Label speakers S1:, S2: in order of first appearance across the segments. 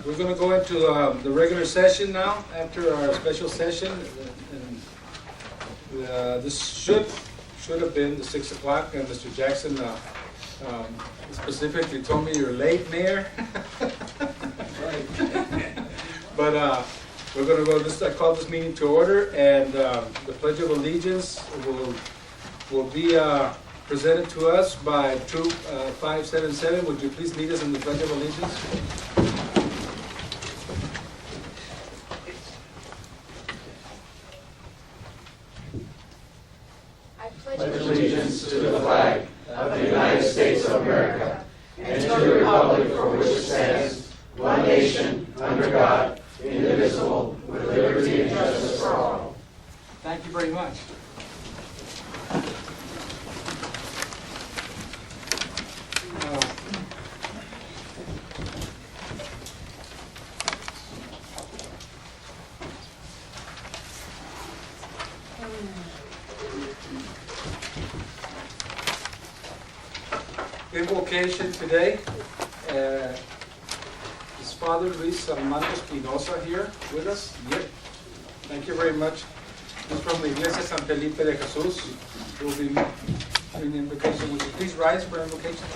S1: We're going to go into the regular session now after our special session. And, this should have been the 6 o'clock, and Mr. Jackson specifically told me you're late, Mayor. But we're going to go. I call this meeting to order, and the Pledge of Allegiance will be presented to us by Troop 577. Would you please lead us in the Pledge of Allegiance?
S2: Pledge allegiance to the flag of the United States of America and to the republic for which it stands, one nation, under God, indivisible, with liberty and justice for all.
S1: Thank you very much. Invocation today is Father Luis Armando Espinosa here with us. Yep. Thank you very much. He's from the Iglesia San Felipe de Jesus. He will be doing the invocation. Would you please rise for invocation?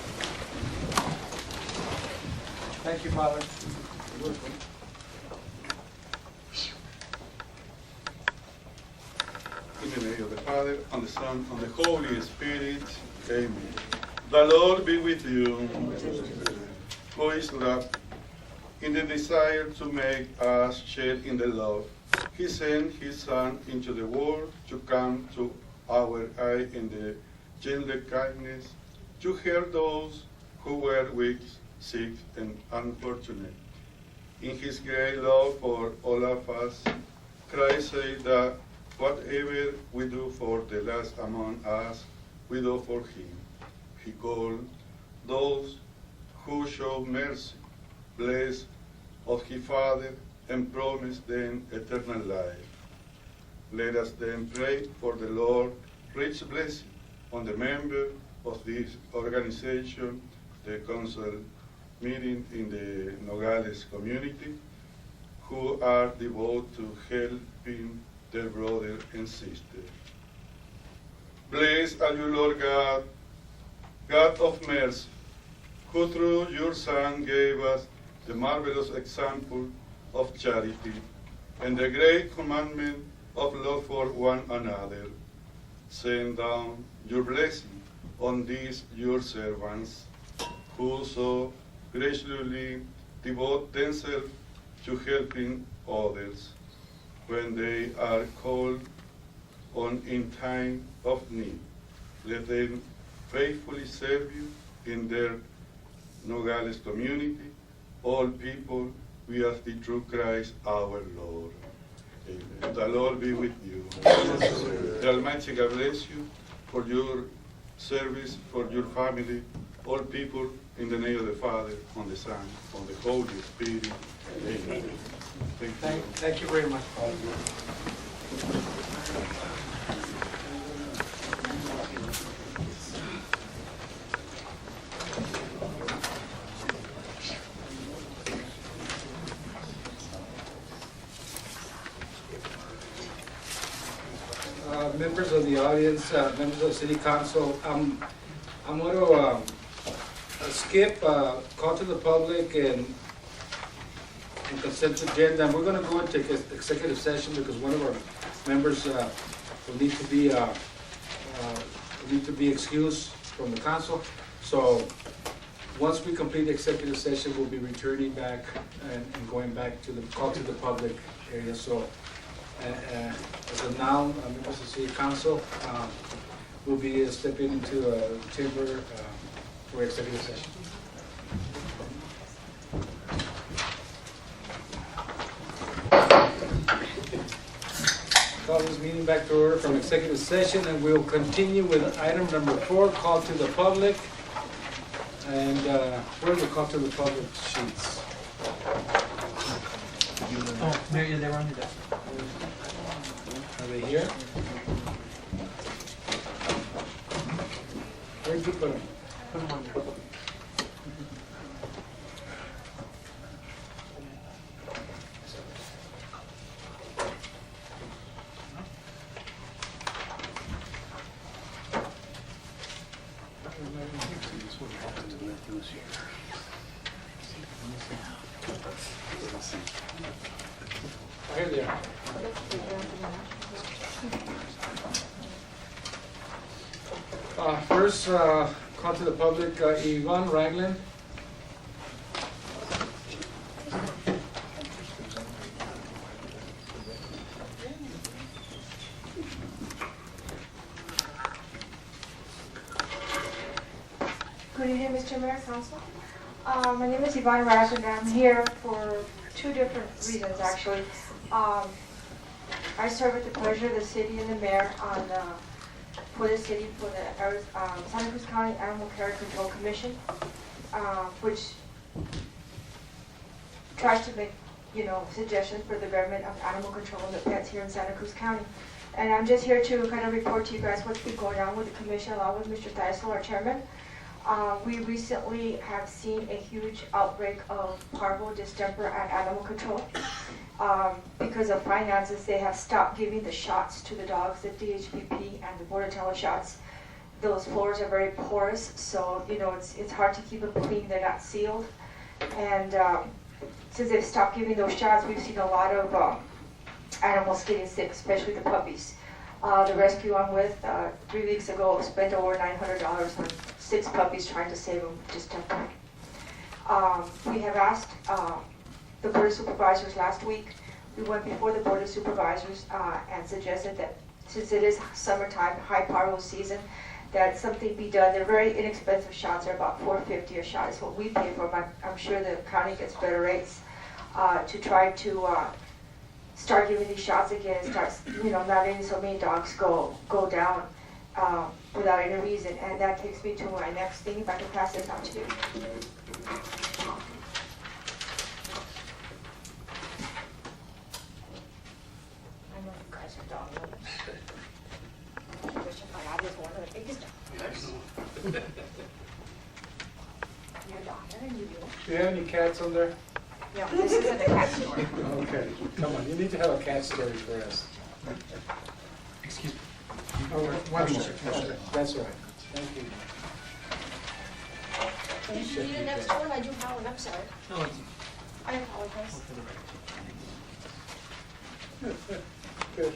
S1: Thank you, Father. You're welcome.
S3: In the name of the Father, and the Son, and the Holy Spirit. Amen. The Lord be with you, who is love. In the desire to make us share in the love, He sent His Son into the world to come to our aid in the gentle kindness, to help those who were weak, sick, and unfortunate. In His great love for all of us, Christ said that whatever we do for the last among us, we do for Him. He called those who show mercy, blessed of His Father, and promised them eternal life. Let us then pray for the Lord, rich blessing on the member of this organization, the council meeting in the Nogales community, who are devoted to helping their brother and sister. Blessed are you, Lord God, God of mercy, who through your Son gave us the marvelous example of charity and the great commandment of love for one another. Send down your blessing on these your servants, who so graciously devote themselves to helping others when they are called on in time of need. Let them faithfully serve you in their Nogales community. All people, we ask thee through Christ our Lord. Amen. The Lord be with you. The Almighty God bless you for your service, for your family, all people, in the name of the Father, on the Son, on the Holy Spirit. Amen.
S1: Thank you very much, Father. Members of the audience, members of City Council, I'm going to skip call to the public and consent agenda. And we're going to go into executive session because one of our members will need to be excused from the council. So once we complete the executive session, we'll be returning back and going back to the call to the public area. So as of now, members of City Council will be stepping into a chamber for executive session. Call this meeting back to order from executive session, and we'll continue with item number 4, call to the public. And where are the call to the public sheets?
S4: Oh, Mayor, they were on your desk.
S1: Are they here? Where did you put them?
S4: Put them on there.
S1: Here they are. First, call to the public, Yvonne Ragland.
S5: Good evening, Mr. Mayor, Council. My name is Yvonne Ragland, and I'm here for two different reasons, actually. I serve at the pleasure of the city and the mayor for the city, for the Santa Cruz County Animal Care and Control Commission, which tries to make, suggestions for the betterment of animal control and the pets here in Santa Cruz County. And I'm just here to kind of report to you guys what's been going on with the commission, along with Mr. Theisel, our chairman. We recently have seen a huge outbreak of parvo distemper at animal control. Because of finances, they have stopped giving the shots to the dogs, the DHPP and the Bordetella shots. Those floors are very porous, so it's hard to keep them clean. They're not sealed. And since they've stopped giving those shots, we've seen a lot of animals getting sick, especially the puppies. The rescue I'm with 3 weeks ago spent over $900 on 6 puppies trying to save them distemper. We have asked the Board of Supervisors last week. We went before the Board of Supervisors and suggested that since it is summertime, high parvo season, that something be done. They're very inexpensive shots. They're about $4.50 a shot is what we pay for, but I'm sure the county gets better rates to try to start giving these shots again and start, not letting so many dogs go down without any reason. And that takes me to my next thing, if I can pass this on to you. I know you guys are dog lovers. I was one of the biggest dog lovers. Your daughter and you.
S1: Do you have any cats on there?
S5: No, this isn't a cat story.
S1: Okay, come on, you need to have a cat story for us.
S4: Excuse me.
S1: Oh,
S4: One
S1: sure,
S4: more.
S1: sure. That's right. Thank you.
S5: Did you need an extra one? I do have one, I'm sorry.
S4: No, it's
S5: I apologize.
S4: for the record.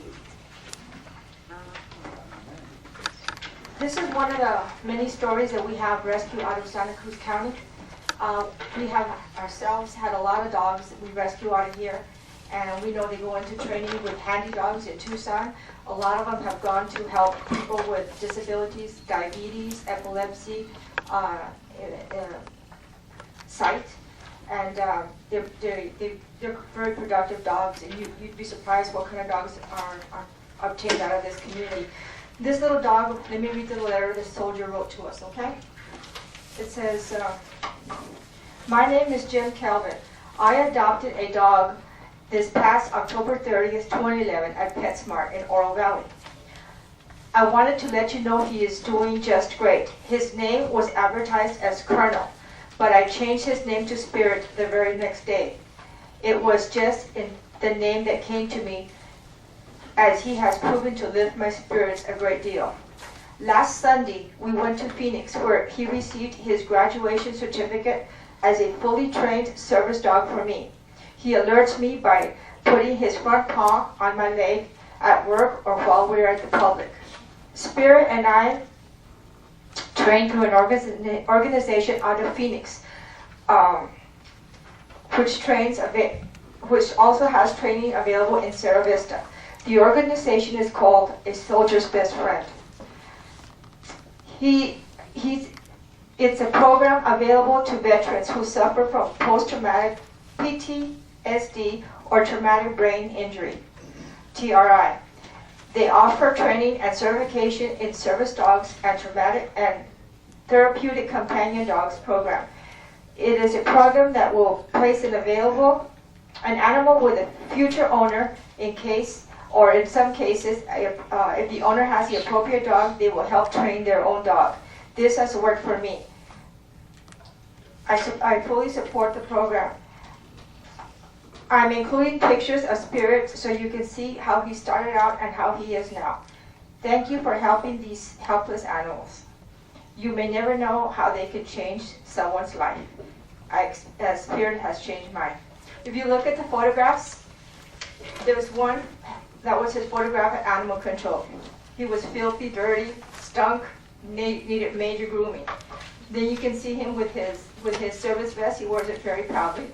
S5: This is one of the many stories that we have rescued out of Santa Cruz County. We have ourselves had a lot of dogs that we rescue out of here, and we know they go into training with handy dogs in Tucson. A lot of them have gone to help people with disabilities, diabetes, epilepsy, sight, and they're very productive dogs, and you'd be surprised what kind of dogs are obtained out of this community. This little dog, let me read the letter this soldier wrote to us, okay? It says, my name is Jim Kelvin. I adopted a dog this past October 30th, 2011 at PetSmart in Oro Valley. I wanted to let you know he is doing just great. His name was advertised as Colonel, but I changed his name to Spirit the very next day. It was just in the name that came to me, as he has proven to lift my spirits a great deal. Last Sunday, we went to Phoenix, where he received his graduation certificate as a fully trained service dog for me. He alerts me by putting his front paw on my leg at work or while we're at the public. Spirit and I trained through an organization out of Phoenix, which also has training available in Sierra Vista. The organization is called A Soldier's Best Friend. It's a program available to veterans who suffer from post-traumatic PTSD or traumatic brain injury, TRI. They offer training and certification in service dogs and traumatic and therapeutic companion dogs program. It is a program that will place an animal with a future owner in case, or in some cases, if the owner has the appropriate dog, they will help train their own dog. This has worked for me. I fully support the program. I'm including pictures of Spirit so you can see how he started out and how he is now. Thank you for helping these helpless animals. You may never know how they could change someone's life. Spirit has changed mine. If you look at the photographs, there was one that was his photograph at animal control. He was filthy, dirty, stunk, needed major grooming. Then you can see him with his service vest. He wears it very proudly.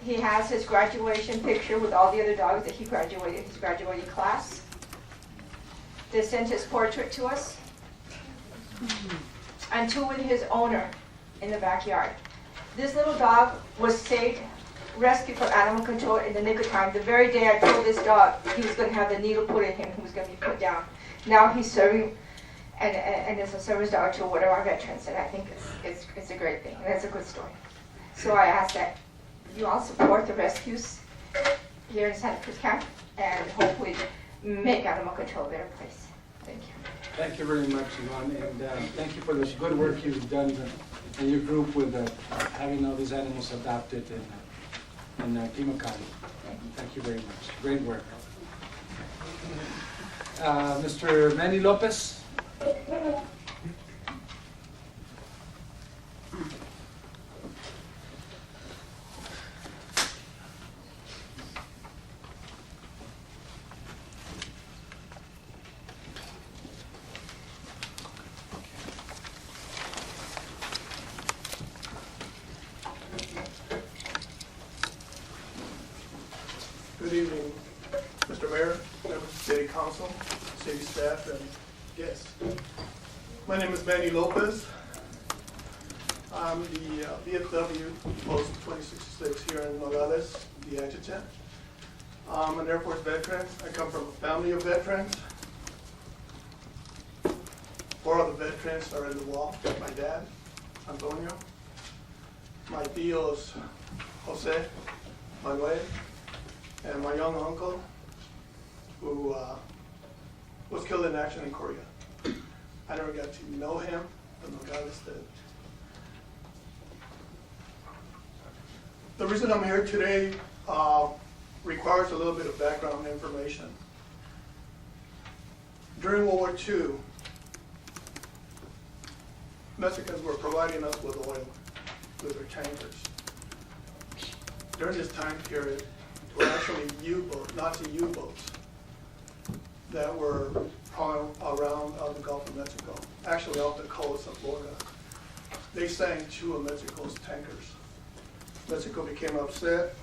S5: He has his graduation picture with all the other dogs that he graduated, his graduating class. They sent his portrait to us. And two with his owner in the backyard. This little dog was saved, rescued from animal control in the nick of time. The very day I told this dog he was going to have the needle put in him, he was going to be put down. Now he's serving and is a service dog to one of our veterans, and I think it's a great thing, and it's a good story. So I ask that you all support the rescues here in Santa Cruz County and hopefully make animal control a better place. Thank you.
S1: Thank you very much, Yvonne, and thank you for the good work you've done in your group with having all these animals adopted in Pima County. Thank you very much. Great work. Mr. Manny Lopez?
S4: Good evening, Mr. Mayor, members of the City Council, city staff, and guests. My name is Manny Lopez. I'm the VFW Post 2066 here in Nogales, the adjutant. I'm an Air Force veteran. I come from a family of veterans. 4 of the veterans are in the wall. My dad, Antonio, my tios, Jose, Manuel, and my young uncle, who was killed in action in Korea. I never got to know him, but Nogales did. The reason I'm here today requires a little bit of background information. During World War II, Mexicans were providing us with oil with their tankers. During this time period, were actually Nazi U-boats that were crawling around the Gulf of Mexico, actually off the coast of Florida. They sank 2 of Mexico's tankers. Mexico became upset,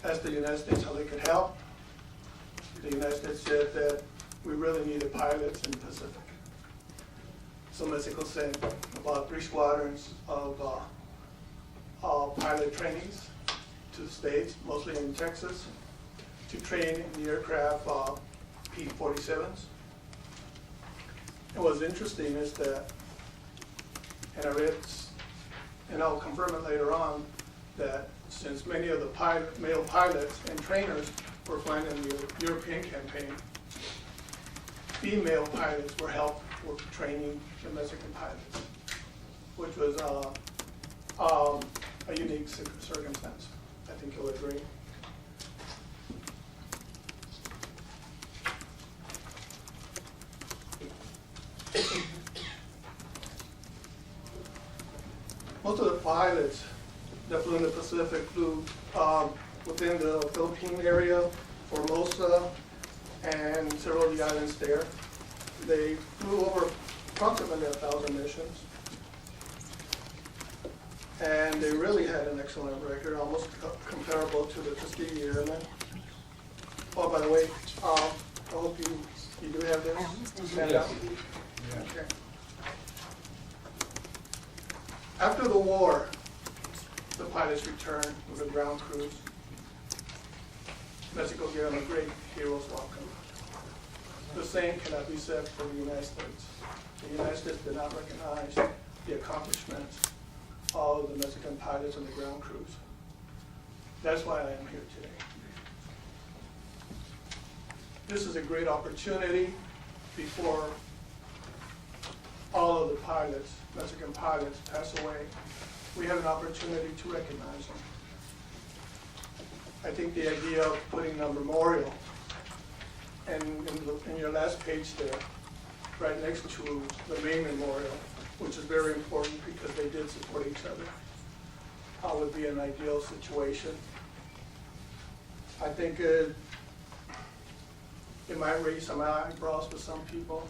S4: asked the United States how they could help. The United States said that we really needed pilots in the Pacific. So Mexico sent about 3 squadrons of pilot trainees to the States, mostly in Texas, to train in the aircraft P-47s. And what's interesting is that, and I read, and I'll confirm it later on, that since many of the male pilots and trainers were flying in the European campaign, female pilots were helped with training the Mexican pilots, which was a unique circumstance. I think you'll agree. Most of the pilots that flew in the Pacific flew within the Philippine area, Formosa, and several of the islands there. They flew over approximately 1,000 missions. And they really had an excellent record, almost comparable to the Tuskegee Airmen. Oh, by the way, I hope you do have this handout.
S1: Yeah.
S4: Okay. After the war, the pilots returned with a ground crews. Mexico gave them a great hero's welcome. The same cannot be said for the United States. The United States did not recognize the accomplishments of the Mexican pilots and the ground crews. That's why I am here today. This is a great opportunity before all of the pilots, Mexican pilots, pass away. We have an opportunity to recognize them. I think the idea of putting a memorial, and in your last page there, right next to the main memorial, which is very important because they did support each other. Would be an ideal situation. I think it might raise some eyebrows with some people,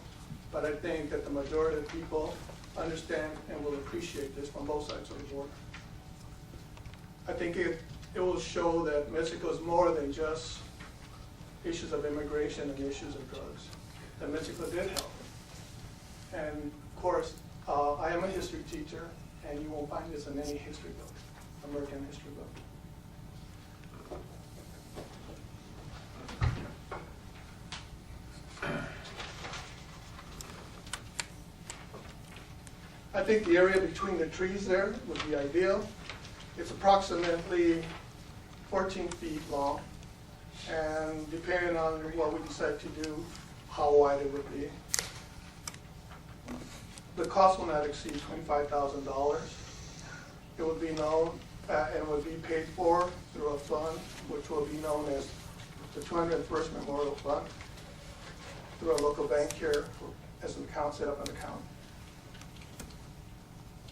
S4: but I think that the majority of people understand and will appreciate this from both sides of the border. I think it will show that Mexico is more than just issues of immigration and issues of drugs, that Mexico did help. And of course, I am a history teacher, and you won't find this in any history book, American history book. I think the area between the trees there would be ideal. It's approximately 14 feet long, and depending on what we decide to do, how wide it would be. The cost will not exceed $25,000. It would be known and would be paid for through a fund, which will be known as the 201st Memorial Fund, through a local bank here as an account, set up an account.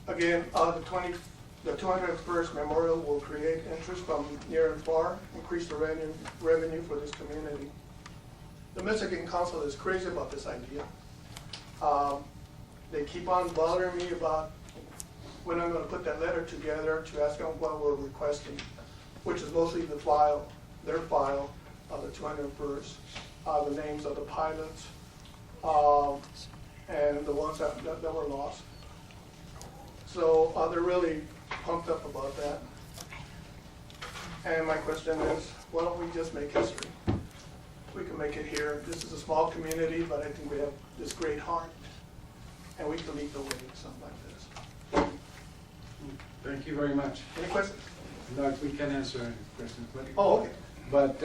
S4: Again, the 201st Memorial will create interest from near and far, increase the revenue for this community. The Mexican Council is crazy about this idea. They keep on bothering me about when I'm going to put that letter together to ask them what we're requesting, which is mostly the file, their file of the 201st, the names of the pilots, and the ones that were lost. So they're really pumped up about that. And my question is, why don't we just make history? We can make it here. This is a small community, but I think we have this great heart, and we can lead the way in something like this.
S1: Thank you very much.
S4: Any questions?
S1: No, we can answer any questions.
S4: Oh, okay.
S1: But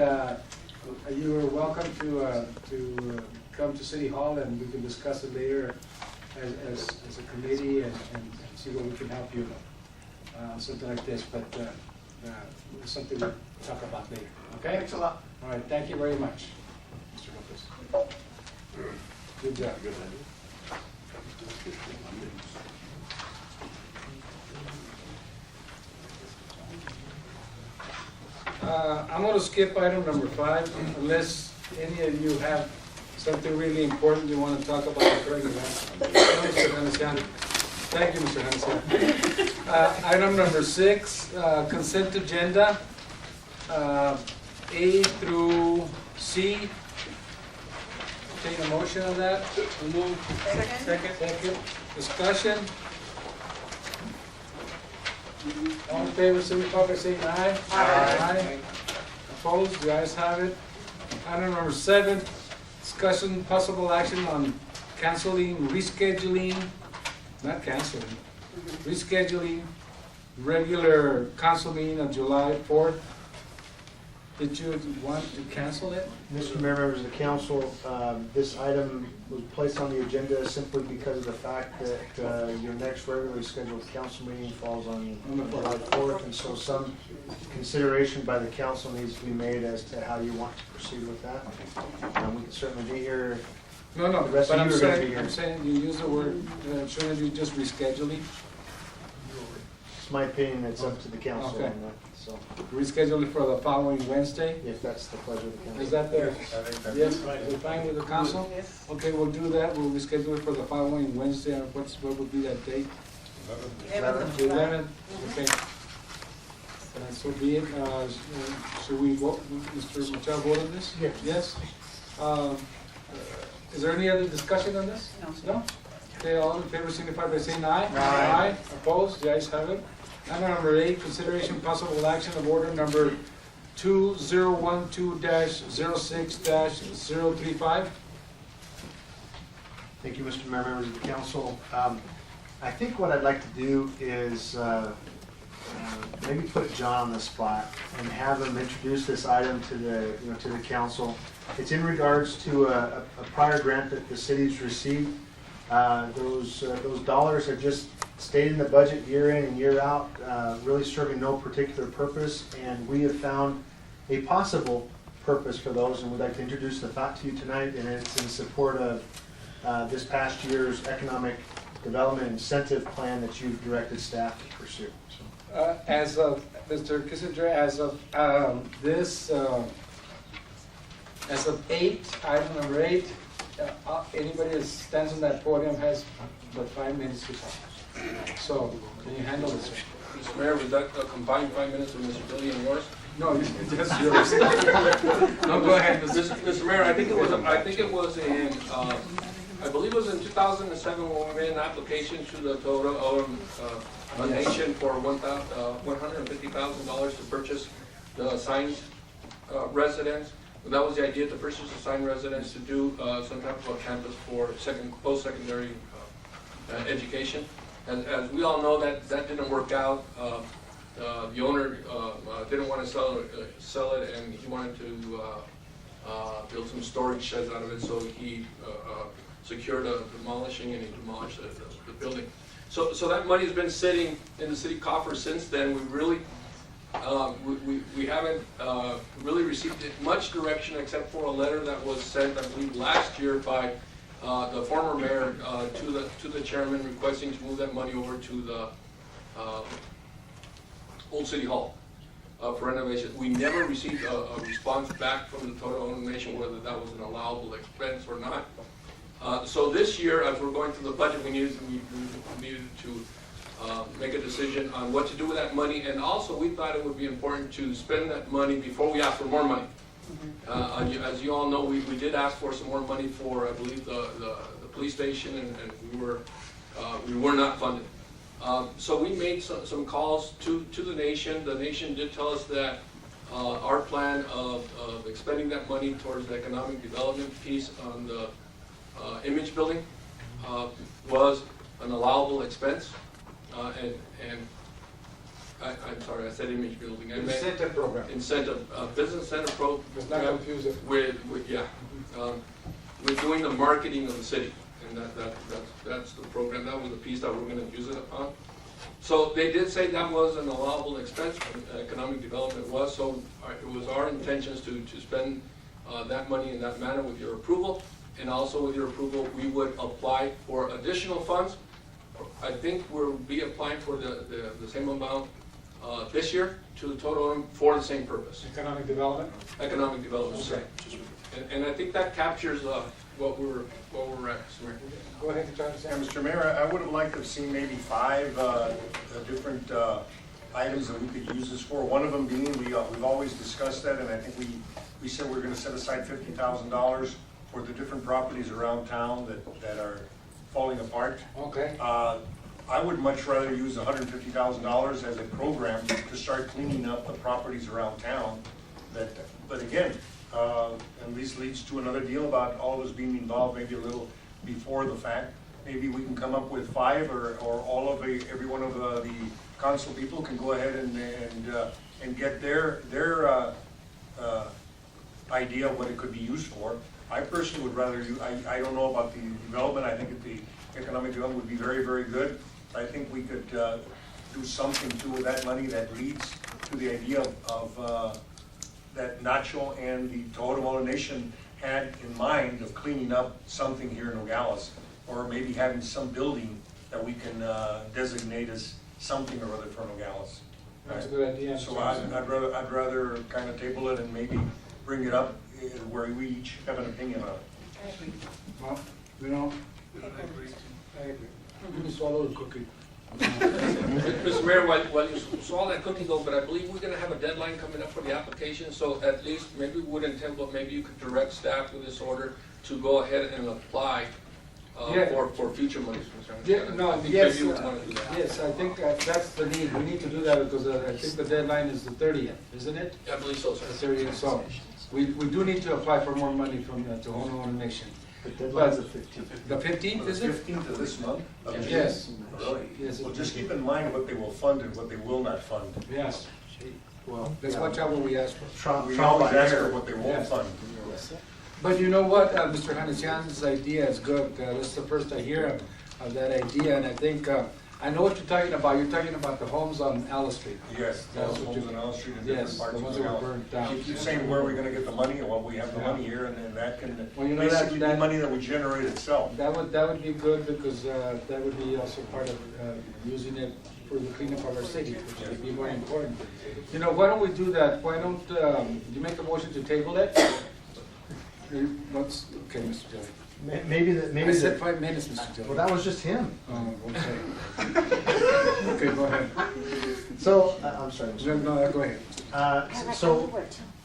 S1: you are welcome to come to City Hall, and we can discuss it later as a committee and see what we can help you, something like this. But it's something we'll talk about later. Okay?
S4: Thanks a lot.
S1: All right. Thank you very much, Mr. Lopez. Good job. I'm going to skip item number 5 unless any of you have something really important you want to talk about. Mr. Hanesian. Thank you, Mr. Hanesian. Item number 6, consent agenda, A through C. Take a motion on that. Second. Discussion. All in favor, signify by saying aye. Aye. Opposed? The ayes have it. Item number 7, discussion, possible action on canceling, rescheduling, not canceling, rescheduling regular council meeting of July 4th. Did you want to cancel it?
S6: Mr. Mayor, members of the council, this item was placed on the agenda simply because of the fact that your next regularly scheduled council meeting falls on July 4th, and so some consideration by the council needs to be made as to how you want to proceed with that. We can certainly be here.
S1: No,
S6: The rest
S1: but
S6: of you are gonna be here.
S1: I'm saying you use the word, shouldn't you just rescheduling?
S6: It's my opinion, it's up to the council
S1: Okay.
S6: on that, so
S1: Reschedule it for the following Wednesday?
S6: if that's the pleasure of the council.
S1: Is that the, yes, we're fine with the council?
S7: Yes.
S1: Okay, we'll do that, we'll reschedule it for the following Wednesday, what would be that date?
S7: 11th.
S1: The 11th, okay. So be it, should we vote, Mr. Machado, vote on this?
S6: Yes.
S1: Yes? Is there any other discussion on this? No? Okay, all in favor signify by saying aye.
S6: Aye.
S1: Opposed? The ayes have it. Item number 8, consideration possible action of order number 2012-06-035.
S6: Thank you, Mr. Mayor, members of the council. I think what I'd like to do is maybe put John on the spot and have him introduce this item to the, to the council. It's in regards to a prior grant that the city's received. Those dollars have just stayed in the budget year in and year out, really serving no particular purpose, and we have found a possible purpose for those, and we'd like to introduce the thought to you tonight, and it's in support of this past year's economic development incentive plan that you've directed staff to pursue. So,
S1: As of, Mr. Kissinger, as of as of item number 8, anybody that stands on that podium has but 5 minutes to talk. So, can you handle this?
S8: Mr. Mayor, was that a combined 5 minutes with Mr. Billy and yours?
S1: No, it's just yours. No, go ahead,
S8: Mr. Mayor, I think it was in, I believe it was in 2007 when we made an application to the Total Nation for $150,000 to purchase the assigned residence. That was the idea, to purchase assigned residence to do some type of a campus for post-secondary education. As we all know, that didn't work out. The owner didn't want to sell it, and he wanted to build some storage sheds out of it, so he secured demolishing, and he demolished the building. So that money's been sitting in the city coffers since then. We really we haven't really received much direction except for a letter that was sent, I believe, last year by the former mayor to the chairman, requesting to move that money over to the Old City Hall for renovation. We never received a response back from the Total Nation whether that was an allowable expense or not. So this year, as we're going through the budget, we needed to make a decision on what to do with that money, and also we thought it would be important to spend that money before we ask for more money. As you all know, we did ask for some more money for, I believe, the police station, and we were not funded. So we made some calls to the nation. The nation did tell us that our plan of expending that money towards the economic development piece on the image building was an allowable expense. I'm sorry, I said image building. I meant
S1: Incentive program.
S8: Incentive, business incentive program.
S1: Let's not confuse it.
S8: With doing the marketing of the city, and that's the program. That was the piece that we're going to use it upon. So they did say that was an allowable expense. Economic development was, so it was our intentions to spend that money in that manner with your approval, and also with your approval, we would apply for additional funds. I think we'll be applying for the same amount this year to the total for the same purpose.
S1: Economic development?
S8: Economic development,
S1: Okay.
S8: and I think that captures what we're at.
S1: Go ahead, John.
S7: Yeah, Mr. Mayor, I would have liked to have seen maybe 5 different items that we could use this for. One of them being, we've always discussed that, and I think we said we're going to set aside $50,000 for the different properties around town that are falling apart.
S1: Okay.
S7: I would much rather use $150,000 as a program to start cleaning up the properties around town. But again, and this leads to another deal about all of us being involved maybe a little before the fact. Maybe we can come up with 5 or all of every one of the council people can go ahead and get their idea of what it could be used for. I personally would rather I don't know about the development. I think the economic development would be very, very good. I think we could do something too with that money that leads to the idea of that Nacho and the Tohono Nation had in mind of cleaning up something here in Nogales, or maybe having some building that we can designate as something or other for Nogales.
S1: That's a good idea.
S7: So I'd rather kind of table it and maybe bring it up where we each have an opinion on it.
S1: Well, you know, I agree. You can swallow the cookie.
S8: Mr. Mayor, while you swallow that cookie though, but I believe we're going to have a deadline coming up for the application, so at least maybe we wouldn't intend, but maybe you could direct staff with this order to go ahead and apply for future monies.
S1: Yeah, no,
S8: I think
S1: yes,
S8: maybe we want to do that.
S1: yes, I think that's the need. We need to do that because I think the deadline is the 30th, isn't it?
S8: I believe so,
S1: The
S8: sir.
S1: 30th, so we do need to apply for more money from the Tohono Nation.
S6: the deadline's the 15th.
S1: The 15th, is it?
S7: 15th of this month? Of June?
S1: Yes.
S7: Really?
S1: Yes.
S7: Well, just keep in mind what they will fund and what they will not fund.
S1: Yes.
S6: Well,
S1: Let's
S6: yeah.
S1: watch out what we ask for.
S7: We
S6: Trial
S7: always
S6: by
S7: ask
S6: error.
S7: for what they won't
S1: Yes.
S7: fund.
S1: But you know what, Mr. Hanesian's idea is good. That's the first I hear of that idea, and I think I know what you're talking about. You're talking about the homes on Alice Street.
S7: Yes,
S1: That's
S7: those
S1: what
S7: homes
S1: you-
S7: on Alice Street in
S1: Yes,
S7: different parts
S1: the
S7: of
S1: ones
S7: the
S1: that were
S7: house.
S1: burned down.
S7: You keep saying where are we gonna get the money, well, we have the
S1: Yeah.
S7: money here, and then that can
S1: Well, you know,
S7: basically be
S1: that-
S7: money that would generate itself.
S1: That would be good because that would be also part of using it for the cleanup of our city, which would be more important. You know, why don't we do that? Why don't you make a motion to table it? Okay, Mr. Jelly.
S6: Maybe that,
S1: I
S6: maybe
S1: said
S6: that,
S1: 5 minutes, Mr. Jelly.
S6: well, that was just him.
S1: Oh, okay. Okay, go ahead.
S6: So, I'm sorry, Mr.
S1: No, go ahead.
S6: So,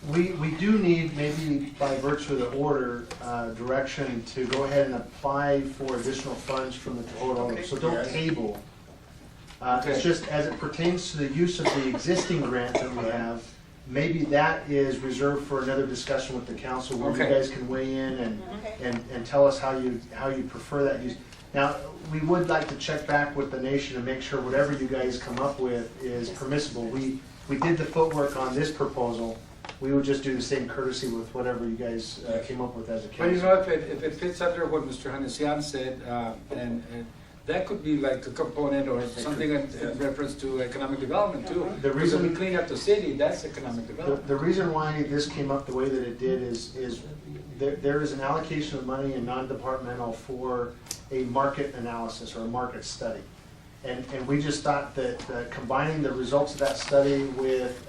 S6: we do need, maybe by virtue of the order, direction to go ahead and apply for additional funds from the total. So don't
S7: Yes.
S6: table.
S1: Okay.
S6: It's just as it pertains to the use of the existing grant that we have, maybe that is reserved for another discussion with the council where you
S1: Okay.
S6: guys can weigh in and tell us how you prefer that use. Now, we would like to check back with the nation and make sure whatever you guys come up with is permissible. We did the footwork on this proposal. We would just do the same courtesy with whatever you guys came up with as a
S1: Well, you
S6: council.
S1: know, if it fits under what Mr. Hanesian said, and that could be like a component or something in reference to economic development too.
S6: The
S1: Because if we
S6: reason-
S1: clean up the city, that's economic development.
S6: The reason why this came up the way that it did is there is an allocation of money in non-departmental for a market analysis or a market study. And we just thought that combining the results of that study with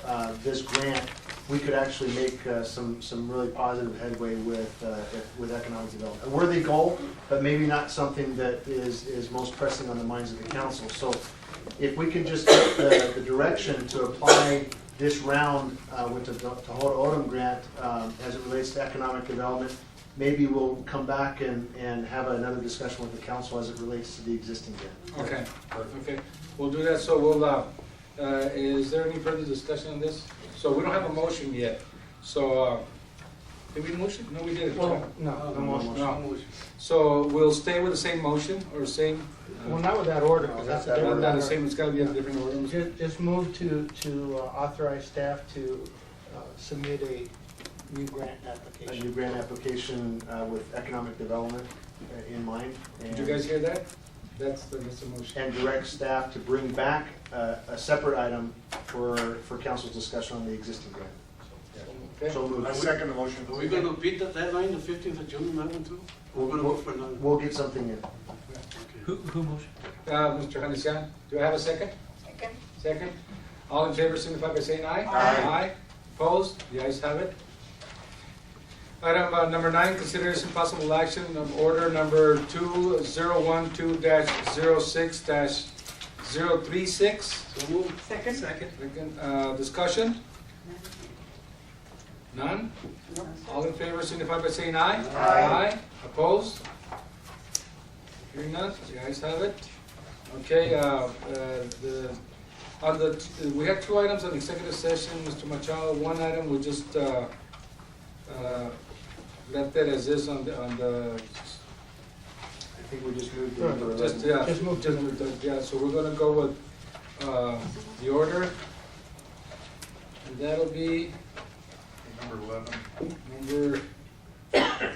S6: this grant, we could actually make some really positive headway with economic development. A worthy goal, but maybe not something that is most pressing on the minds of the council. So if we can just get the direction to apply this round with the Tohoto O'odham grant as it relates to economic development, maybe we'll come back and have another discussion with the council as it relates to the existing grant.
S1: Okay, okay, we'll do that, so is there any further discussion on this? So we don't have a motion yet, so, did we motion? No, we didn't.
S9: Well, no,
S6: No motion.
S1: No. So we'll stay with the same motion, or same?
S9: well, not with that order, because that's a
S6: That
S9: different
S1: Not the
S9: order.
S1: same, it's gotta be a different order.
S9: Just move to authorize staff to submit a new grant
S6: A
S9: application.
S6: new grant application with economic development in mind.
S1: Did you guys hear that? That's the motion.
S6: And direct staff to bring back a separate item for council's discussion on the existing grant.
S1: Okay.
S6: So moved.
S7: I second the motion.
S2: Are we gonna beat the deadline, the 15th of June, 11 too? We're gonna go for another.
S6: We'll get something in.
S9: Who motion?
S1: Mr. Hanesian, do I have a second?
S5: Second.
S1: Second. All in favor, signify by saying aye.
S5: Aye.
S1: Opposed? The ayes have it. Item number 9, consideration possible action of order number 2012-06-036.
S2: So move.
S5: Second.
S1: Second, discussion? None? All in favor, signify by saying aye.
S5: Aye.
S1: Opposed? Hearing none, the ayes have it. Okay, we have 2 items on executive session, Mr. Machado. One item, we just left that as is on the,
S6: I think we just moved to number
S1: just,
S6: 11.
S1: yeah.
S9: Just move to number
S1: Yeah, so we're gonna go with the order. And that'll be
S3: Number 11.
S1: number, no,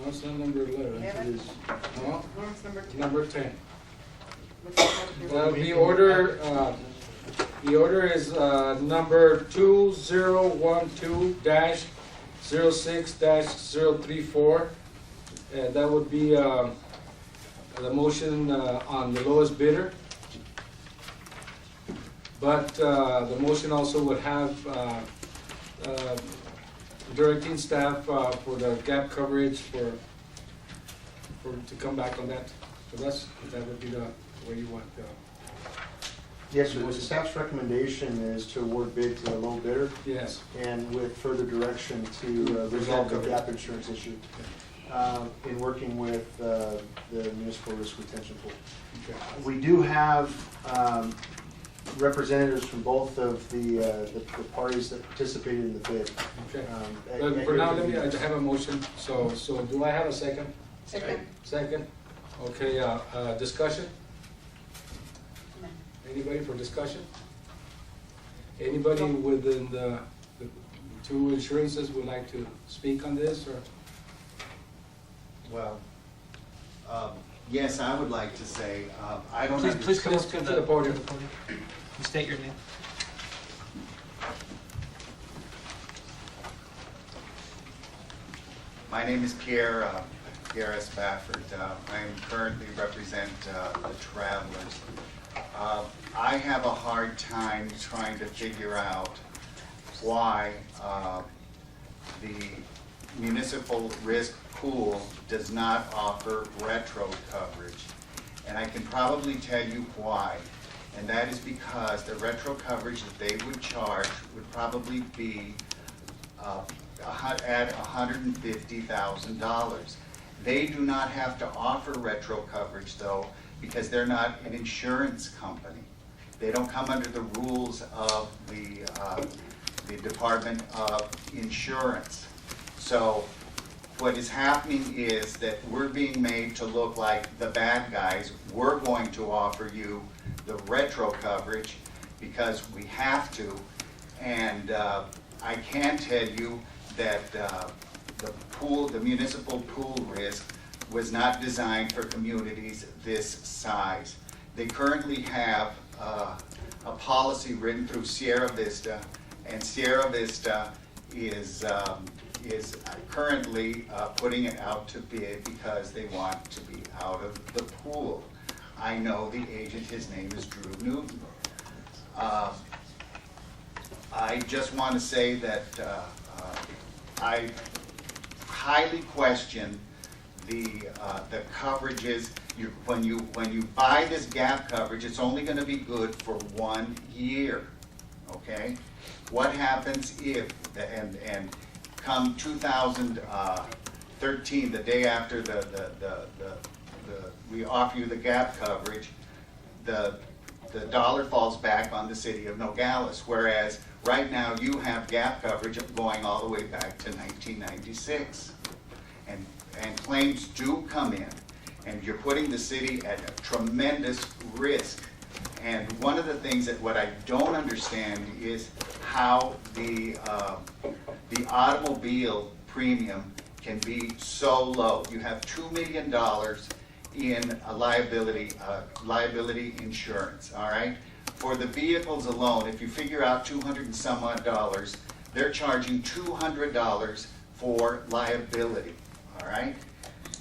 S1: it's not number 11.
S6: It is
S1: No,
S5: It's number 2.
S1: number 10. The order, the order is number 2012-06-034. And that would be the motion on the lowest bidder. But the motion also would have directing staff for the gap coverage to come back on that. So that would be the way you want.
S6: Yes, sir. The staff's recommendation is to award bid to the low bidder
S1: Yes.
S6: and with further direction to resolve the gap insurance issue in working with the municipal risk retention pool.
S1: Okay.
S6: We do have representatives from both of the parties that participated in the bid.
S1: Okay.
S6: At
S1: But for
S6: your
S1: now, let me, I
S6: convenience.
S1: have a motion. So do I have a second?
S5: Second.
S1: Second? Okay, discussion? Anybody for discussion? Anybody within the 2 insurances would like to speak on this, or?
S10: Well, Yes, I would like to say, I don't understand.
S9: Please come up
S1: Please come to the podium.
S9: And state your name.
S10: My name is Pierre S. Baffert. I currently represent the Travelers. I have a hard time trying to figure out why the municipal risk pool does not offer retro coverage. And I can probably tell you why. And that is because the retro coverage that they would charge would probably be at $150,000. They do not have to offer retro coverage though, because they're not an insurance company. They don't come under the rules of the Department of Insurance. So what is happening is that we're being made to look like the bad guys. We're going to offer you the retro coverage because we have to. And I can tell you that the municipal pool risk was not designed for communities this size. They currently have a policy written through Sierra Vista, and Sierra Vista is currently putting it out to bid because they want to be out of the pool. I know the agent, his name is Drew Newton. I just want to say that I highly question the coverages. When you buy this gap coverage, it's only going to be good for 1 year. Okay, what happens if and come 2013, the day after we offer you the gap coverage, the dollar falls back on the city of Nogales, whereas right now you have gap coverage going all the way back to 1996. And claims do come in, and you're putting the city at a tremendous risk. And one of the things that what I don't understand is how the automobile premium can be so low. You have $2 million in a liability insurance, all right? For the vehicles alone, if you figure out $200 and some odd, they're charging $200 for liability, all right?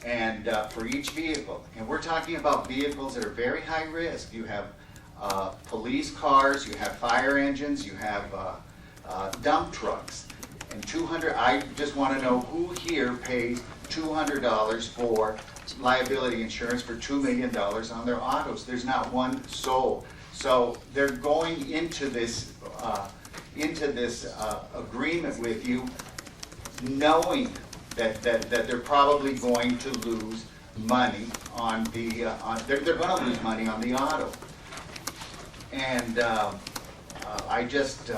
S10: And for each vehicle. And we're talking about vehicles that are very high risk. You have police cars, you have fire engines, you have dump trucks. And I just want to know who here pays $200 for liability insurance for $2 million on their autos. There's not one soul. So they're going into this agreement with you, knowing that they're probably going to lose money on the they're going to lose money on the auto. And I just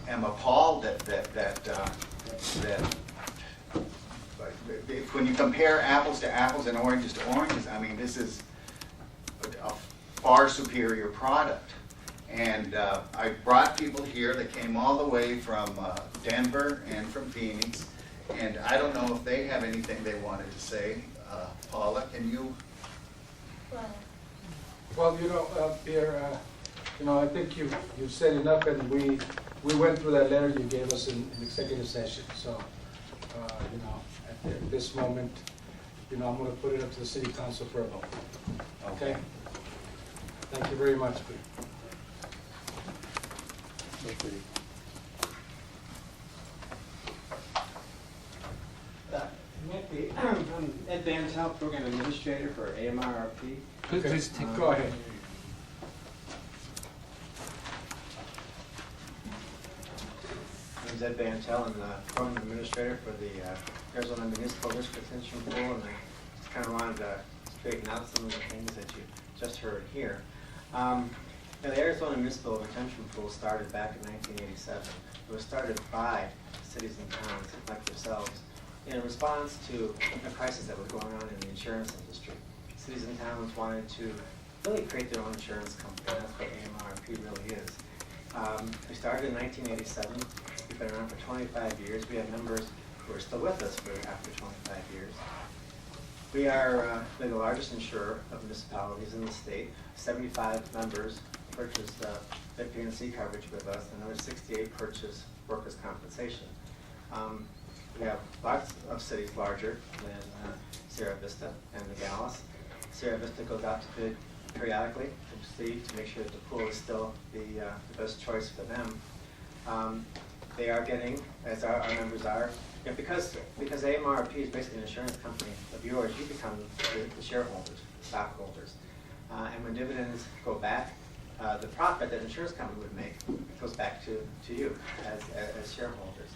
S10: am appalled that when you compare apples to apples and oranges to oranges, I mean, this is a far superior product. And I brought people here that came all the way from Denver and from Phoenix, and I don't know if they have anything they wanted to say. Paula, can you?
S1: Well, Pierre, I think you said enough, and we went through that letter you gave us in executive session. So, at this moment, I'm going to put it up to the city council for a vote. Okay? Thank you very much, Pierre.
S11: I'm Ed Van Tel, Program Administrator for AMRRP.
S1: Please go ahead.
S11: My name's Ed Van Tel. I'm the Program Administrator for the Arizona Municipal Risk Retention Pool, and I just kind of wanted to straighten out some of the things that you just heard here. The Arizona Municipal Retention Pool started back in 1987. It was started by cities and towns like yourselves in response to a crisis that was going on in the insurance industry. Cities and towns wanted to really create their own insurance company, and that's what AMRP really is. We started in 1987. We've been around for 25 years. We have members who are still with us for after 25 years. We are the largest insurer of municipalities in the state. 75 members purchased their P&C coverage with us, and another 68 purchased workers' compensation. We have lots of cities larger than Sierra Vista and Nogales. Sierra Vista goes out to bid periodically to make sure that the pool is still the best choice for them. They are getting, as our members are, because AMRP is basically an insurance company of yours, you become the shareholders, stockholders. And when dividends go back, the profit that an insurance company would make goes back to you as shareholders.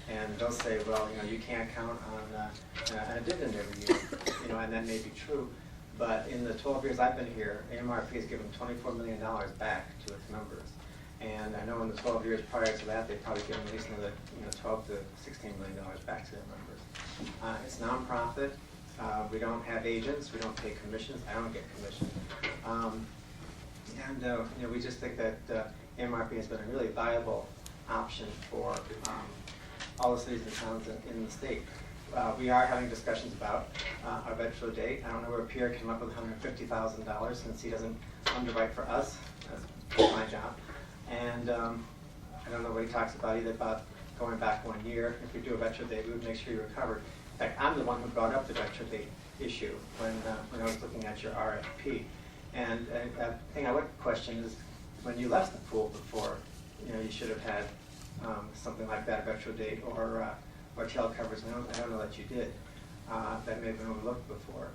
S11: And they'll say, well, you can't count on a dividend every year, and that may be true. But in the 12 years I've been here, AMRP has given $24 million back to its members. And I know in the 12 years prior to that, they've probably given at least another 12 to $16 million back to their members. It's nonprofit. We don't have agents. We don't pay commissions. I don't get commission. We just think that AMRP has been a really viable option for all the cities and towns in the state. We are having discussions about our retro date. I don't know where Pierre came up with $150,000 since he doesn't underwrite for us. That's my job. And I don't know what he talks about either about going back 1 year. If we do a retro date, we would make sure you're covered. In fact, I'm the one who brought up the retro date issue when I was looking at your RFP. And a thing I would question is when you left the pool before, you should have had something like that, a retro date or tail covers. I don't know that you did. That may have been overlooked before.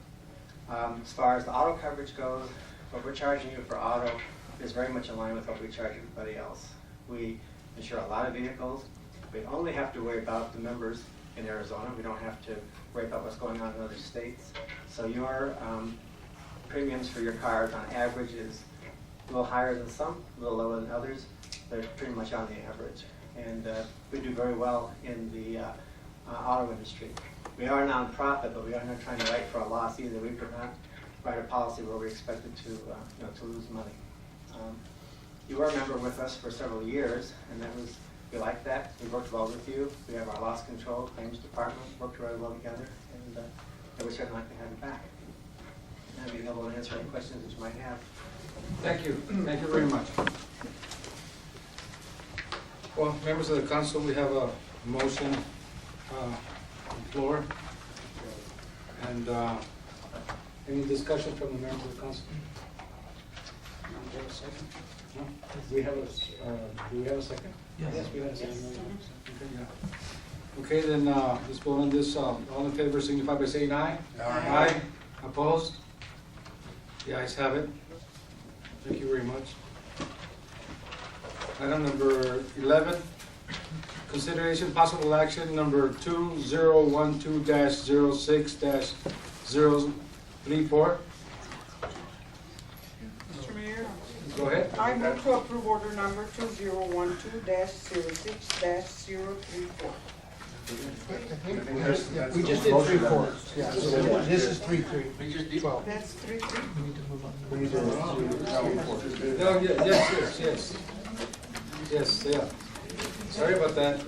S11: As far as the auto coverage goes, what we're charging you for auto is very much in line with what we charge everybody else. We insure a lot of vehicles. We only have to worry about the members in Arizona. We don't have to worry about what's going on in other states. So your premiums for your cars on average is a little higher than some, a little lower than others. They're pretty much on the average. And we do very well in the auto industry. We are a nonprofit, but we are not trying to write for a loss either. We could not write a policy where we're expected to lose money. You were a member with us for several years, and we like that. We worked well with you. We have our loss control claims department worked very well together, and we certainly like to have you back. And I'd be able to answer any questions that you might have.
S1: Thank you. Thank you very much. Well, members of the council, we have a motion on the floor. And any discussion from the members of the council? Do we have a second? No? Do we have a second? Yes, we have a second. Okay, yeah. Okay, then let's vote on this. All in favor signify by saying aye. Aye. Opposed? The ayes have it. Thank you very much. Item number 11, consideration possible action number 2012-06-034.
S12: Mr. Mayor,
S1: Go ahead.
S12: I move to approve order number 2012-06-034.
S9: We just did 3-4. Yeah, so this is 3-3. 12.
S12: That's 3-3.
S6: We need to do 3-4.
S1: No, yes. Yes, yeah. Sorry about that.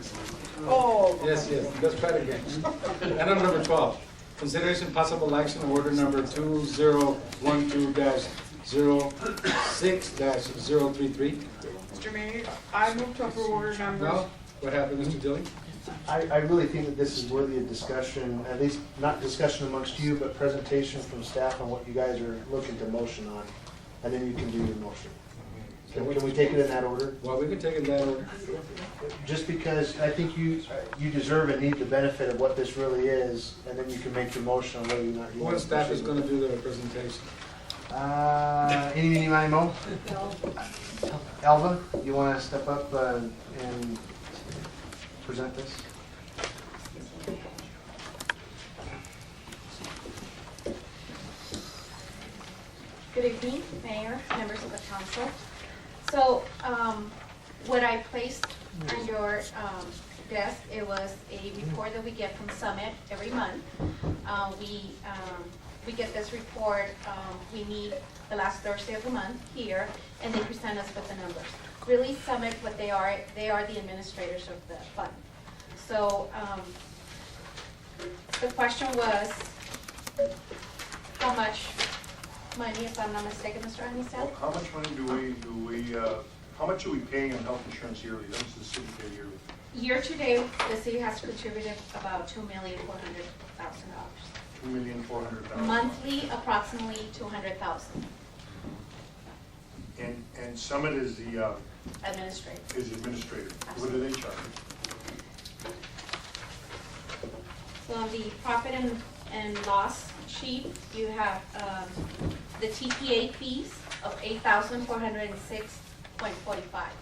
S12: Oh.
S1: Yes, let's try it again. Item number 12, consideration possible action order number 2012-06-033.
S12: Mr. Mayor, I move to approve order number.
S1: No? What happened, Mr. Dilly?
S6: I really think that this is worthy of discussion, at least not discussion amongst you, but presentation from staff on what you guys are looking to motion on, and then you can do your motion. Can we take it in that order?
S1: Well, we can take it in that order.
S6: Just because I think you deserve and need the benefit of what this really is, and then you can make your motion on whether or not you want
S1: What
S6: to.
S1: staff is going to do the presentation?
S6: Any, meeny, miny, mo? Alva, you want to step up and present this?
S13: Good evening, Mayor, members of the council. So what I placed on your desk, it was a report that we get from Summit every month. We get this report, we meet the last Thursday of the month here, and they present us with the numbers. Really, Summit, what they are the administrators of the fund. So the question was, how much money, if I'm not mistaken, Mr. Anistad?
S7: Well, how much money how much are we paying in health insurance yearly? How much does the city pay yearly?
S13: Year to date, the city has contributed about $2,400,000.
S7: $2,400,000.
S13: Monthly, approximately $200,000
S7: And Summit is the,
S13: administrative.
S7: is administrator. What do they charge?
S13: So on the profit and loss sheet, you have the TPA fees of $8,406.45.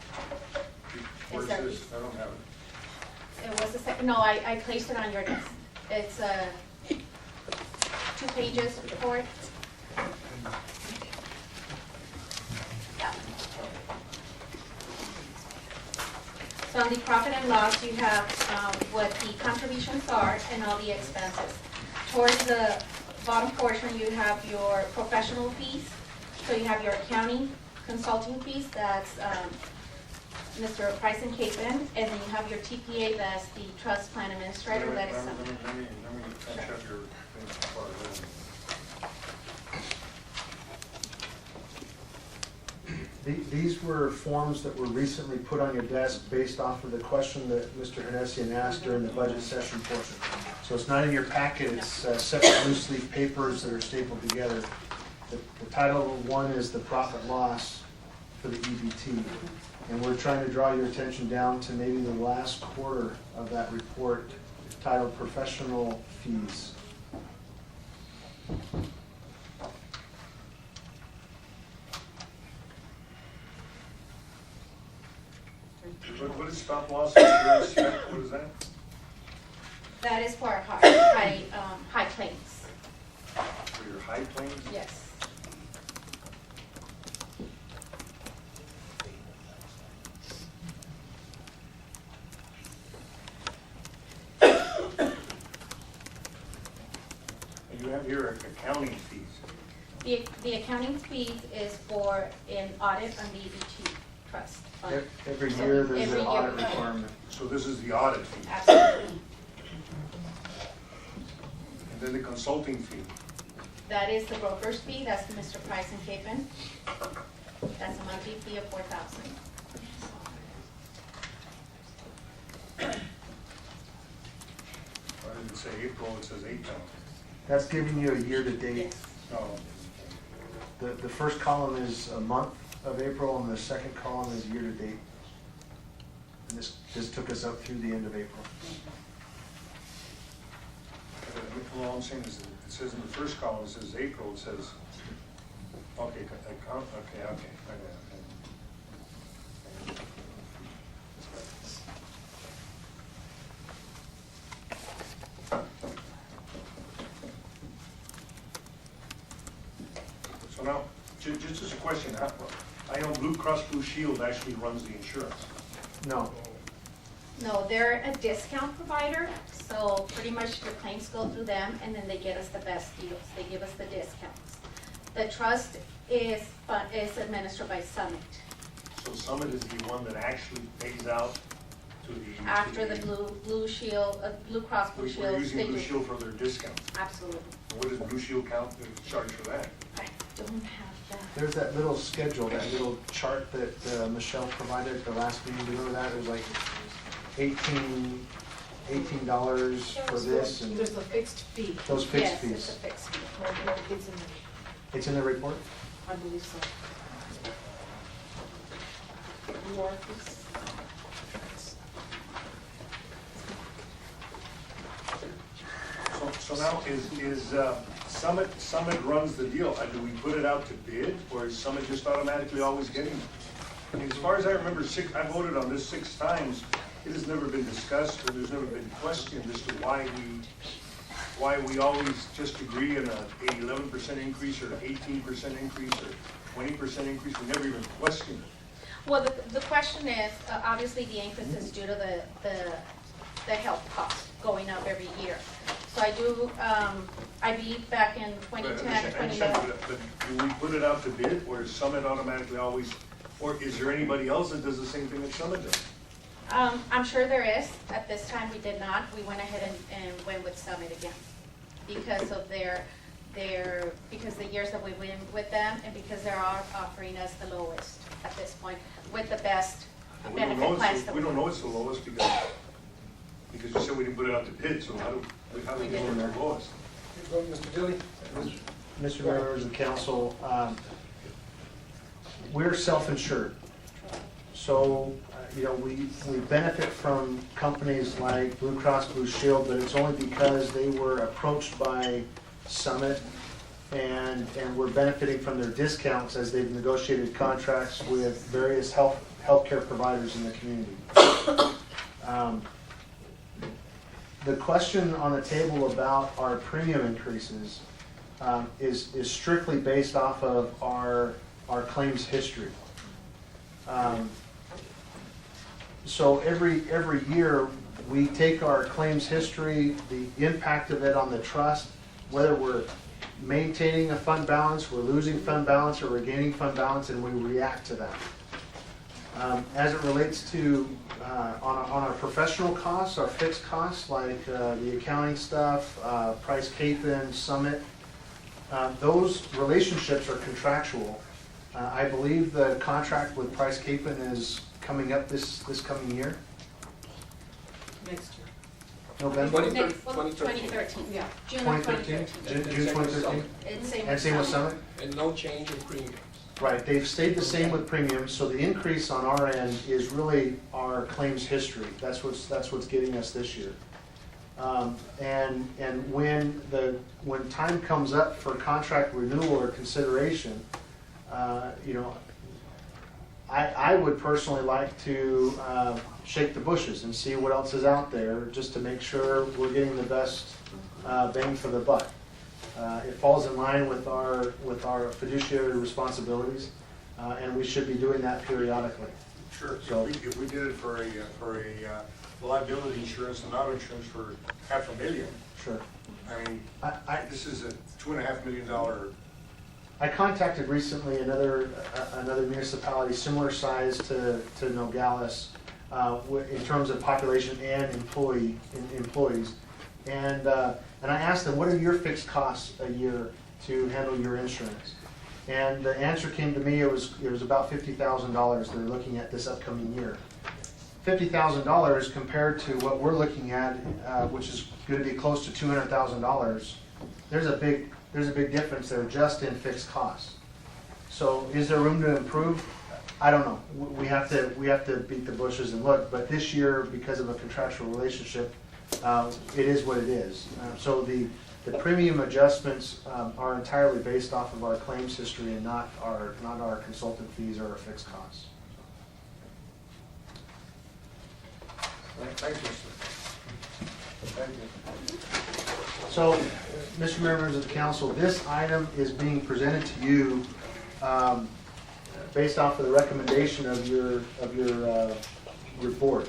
S7: Where's
S13: that
S7: this? I don't have it.
S13: It was a second, no, I placed it on your desk. It's 2 pages report. Yeah. So on the profit and loss, you have what the contributions are and all the expenses. Towards the bottom portion, you have your professional fees. So you have your accounting, consulting fees, that's Mr. Price and Capon, and then you have your TPA, that's the trust plan administrator, that is
S7: Let
S13: Summit.
S7: me finish up your thing before I go.
S6: These were forms that were recently put on your desk based off of the question that Mr. Hernesian asked during the budget session portion. So it's not in your packet, it's separate loose leaf papers that are stapled together. The title of one is the profit loss for the EBT. And we're trying to draw your attention down to maybe the last quarter of that report titled Professional Fees.
S7: What is stop loss insurance? What is that?
S13: That is for high claims.
S7: For your high claims?
S13: Yes.
S7: And you have here accounting fees.
S13: The accounting fees is for an audit on the EBT trust fund.
S6: Every
S13: So
S6: year there's
S13: every
S6: an
S13: year,
S6: audit requirement.
S7: So this is the audit fee.
S13: Absolutely.
S7: And then the consulting fee.
S13: That is the broker's fee, that's Mr. Price and Capon. That's a monthly fee of $4,000.
S7: Why does it say April? It says 8,000.
S6: That's giving you a year-to-date.
S13: Yes.
S7: Oh,
S6: The first column is a month of April, and the second column is year-to-date. And this took us up through the end of April.
S7: All I'm saying is, that it says in the first column, it says April, it says, okay, I got it. So now, just as a question, I know Blue Cross Blue Shield actually runs the insurance.
S6: No,
S13: No, they're a discount provider, so pretty much the claims go through them, and then they get us the best deals. They give us the discounts. The trust is administered by Summit.
S7: So Summit is the one that actually pays out to the.
S13: After the Blue Shield, Blue Cross Blue Shield.
S7: We're using
S13: they
S7: Blue
S13: do.
S7: Shield for their discounts.
S13: Absolutely.
S7: What does Blue Shield charge for that?
S13: I don't have that.
S6: there's that little schedule, that little chart that Michelle provided at the last meeting. Do you remember that? It was like $18 for this and
S12: There's a fixed fee.
S6: those fixed
S13: Yes, it's a
S6: fees.
S13: fixed fee.
S12: It's in,
S6: It's in the report?
S12: I believe so. Marcus.
S7: So now, is Summit runs the deal? Do we put it out to bid, or is Summit just automatically always getting it? I mean, as far as I remember, I voted on this 6 times. It has never been discussed, or there's never been questioned as to why we always just agree on an 11% increase, or 18% increase, or 20% increase. We never even questioned it.
S13: Well, the question is, obviously the increase is due to the health cost going up every year. So I believe back in 2010, 2011.
S7: But do we put it out to bid, or is Summit automatically always, or is there anybody else that does the same thing that Summit does?
S13: I'm sure there is. At this time, we did not. We went ahead and went with Summit again because of their because the years that we've been with them, and because they're offering us the lowest at this point, with the best
S7: And we don't
S13: benefit
S7: know
S13: plans.
S7: it's,
S13: that
S7: we don't know it's the lowest because you said we didn't put it out to bid, so how do we know it's the lowest?
S1: Mr. Dilly?
S6: Mr. Mayor, members of council, we're self-insured. So, we benefit from companies like Blue Cross Blue Shield, but it's only because they were approached by Summit and we're benefiting from their discounts as they've negotiated contracts with various healthcare providers in the community. The question on the table about our premium increases is strictly based off of our claims history. So every year, we take our claims history, the impact of it on the trust, whether we're maintaining a fund balance, we're losing fund balance, or we're gaining fund balance, and we react to that. As it relates to on our professional costs, our fixed costs, like the accounting stuff, Price Capin, Summit, those relationships are contractual. I believe the contract with Price Capin is coming up this coming year.
S12: Next year.
S6: November?
S13: 2013, yeah, June of 2013.
S6: June 2013? And same with Summit?
S8: And no change in premiums.
S6: Right, they've stayed the same with premiums, so the increase on our end is really our claims history. That's what's getting us this year. And when time comes up for contract renewal or consideration, I would personally like to shake the bushes and see what else is out there, just to make sure we're getting the best bang for the buck. It falls in line with our fiduciary responsibilities, and we should be doing that periodically.
S7: Sure,
S6: So-
S7: if we did it for a liability insurance and auto insurance for $500,000,
S6: Sure.
S7: I mean, this is a $2.5 million.
S6: I contacted recently another municipality similar size to Nogales in terms of population and employees, and I asked them, what are your fixed costs a year to handle your insurance? And the answer came to me, it was about $50,000 they're looking at this upcoming year. $50,000 compared to what we're looking at, which is going to be close to $200,000. There's a big difference there just in fixed costs. So is there room to improve? I don't know. We have to beat the bushes and look. But this year, because of a contractual relationship, it is what it is. So the premium adjustments are entirely based off of our claims history and not our consultant fees or our fixed costs.
S7: Thanks, Mr. Thank you.
S6: So, Mr. Mayor, members of the council, this item is being presented to you based off of the recommendation of your board.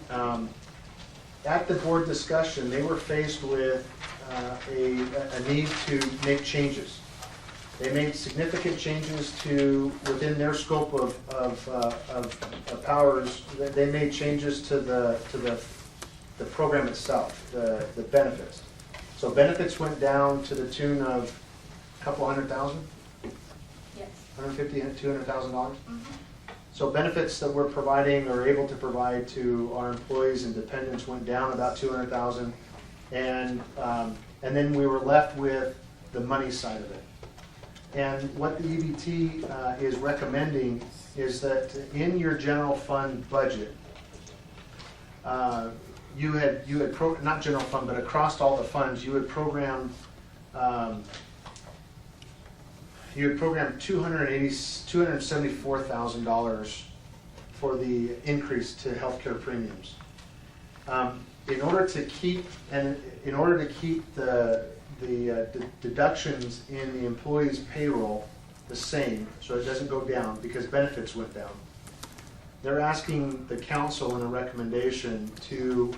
S6: At the board discussion, they were faced with a need to make changes. They made significant changes within their scope of powers. They made changes to the program itself, the benefits. So benefits went down to the tune of a couple $100,000?
S13: Yes.
S6: $150,000, $200,000? So benefits that we're providing or able to provide to our employees and dependents went down about $200,000, and then we were left with the money side of it. And what the EBT is recommending is that in your general fund budget, you had not general fund, but across all the funds, you had programmed $274,000 for the increase to healthcare premiums. In order to keep the deductions in the employee's payroll the same, so it doesn't go down because benefits went down, they're asking the council in a recommendation to